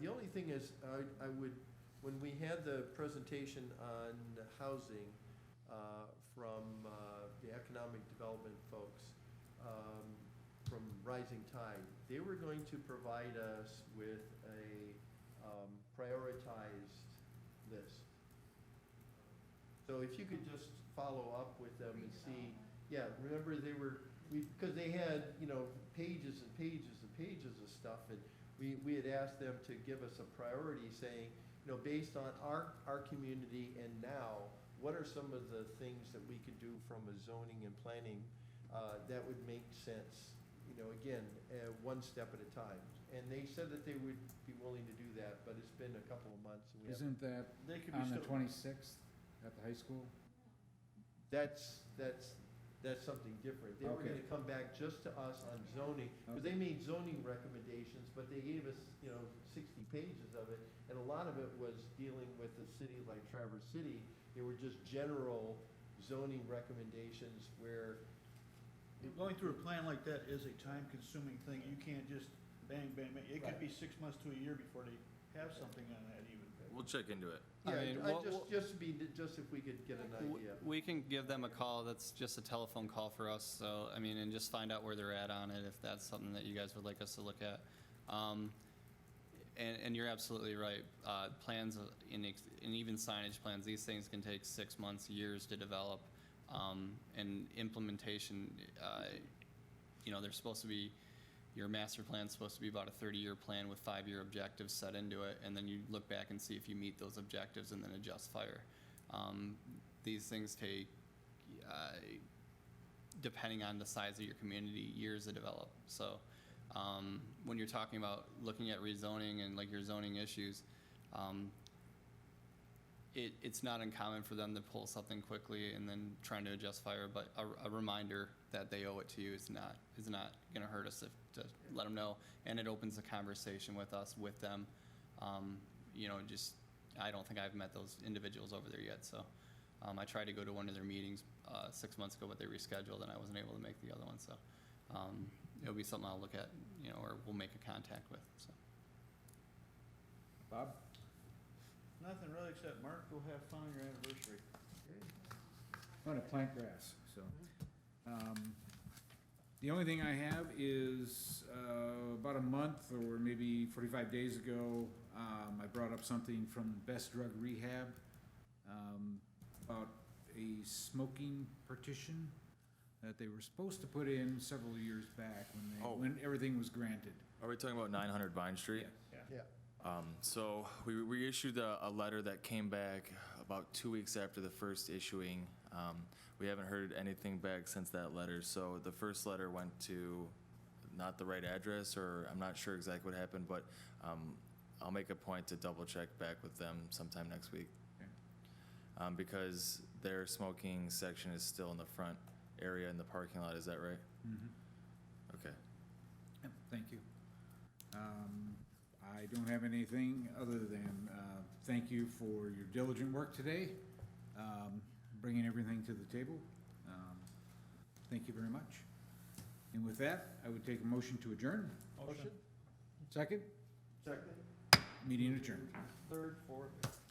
The only thing is, I would, when we had the presentation on housing from the economic development folks from Rising Tide, they were going to provide us with a prioritized list. So if you could just follow up with them and see, yeah, remember because they had, pages and pages and pages of stuff, and we had asked them to give us a priority saying, based on our community and now, what are some of the things that we could do from a zoning and planning that would make sense, again, one step at a time. And they said that they would be willing to do that, but it's been a couple of months. And Isn't that They could be on the still. 26th at the high school? That's something different. They were Okay. gonna come back just to us on zoning, because they made zoning recommendations, but they gave us, 60 pages of it, and a lot of it was dealing with a city like Traverse City. They were just general zoning recommendations where. Going through a plan like that is a time-consuming thing. You can't just bang, bang, bang. It could be 6 months to a year before they have something on that even. We'll check into it. I Yeah, mean, just if we could get an idea. We can give them a call. That's just a telephone call for us. So, I mean, and just find out where they're at on it, if that's something that you guys would like us to look at. And you're absolutely right. Plans and even signage plans, these things can take 6 months, years to develop. And implementation, they're supposed to be, your master plan's supposed to be about a 30-year plan with 5-year objectives set into it, and then you look back and see if you meet those objectives and then adjust fire. These things take, depending on the size of your community, years to develop. So when you're talking about looking at rezoning and like your zoning issues, it's not uncommon for them to pull something quickly and then trying to adjust fire, but a reminder that they owe it to you is not going to hurt us to let them know, and it opens a conversation with us, with them. I don't think I've met those individuals over there yet, so I tried to go to one of their meetings 6 months ago, but they rescheduled and I wasn't able to make the other one, so it'll be something I'll look at, or we'll make a contact with, so. Bob? Nothing really, except Mark, go have fun on your anniversary. want to plant grass, so. The only thing I have is, about a month or maybe 45 days ago, I brought up something from Best Drug Rehab, about a smoking partition that they were supposed to put in several years back Oh. when everything was granted. Are we talking about 900 Vine Street? Yeah. So we issued a letter that came back about 2 weeks after the first issuing. We haven't heard anything back since that letter. So the first letter went to not the right address, or I'm not sure exactly what happened, but I'll make a point to double check back with them sometime next week. Okay. Because their smoking section is still in the front area in the parking lot, is that right? Mhm. Okay. Yep, thank you. I don't have anything other than, thank you for your diligent work today, bringing everything to the table. Thank you very much. And with that, I would take a motion to adjourn. Motion? Second? Second. Meeting adjourned. Third, fourth.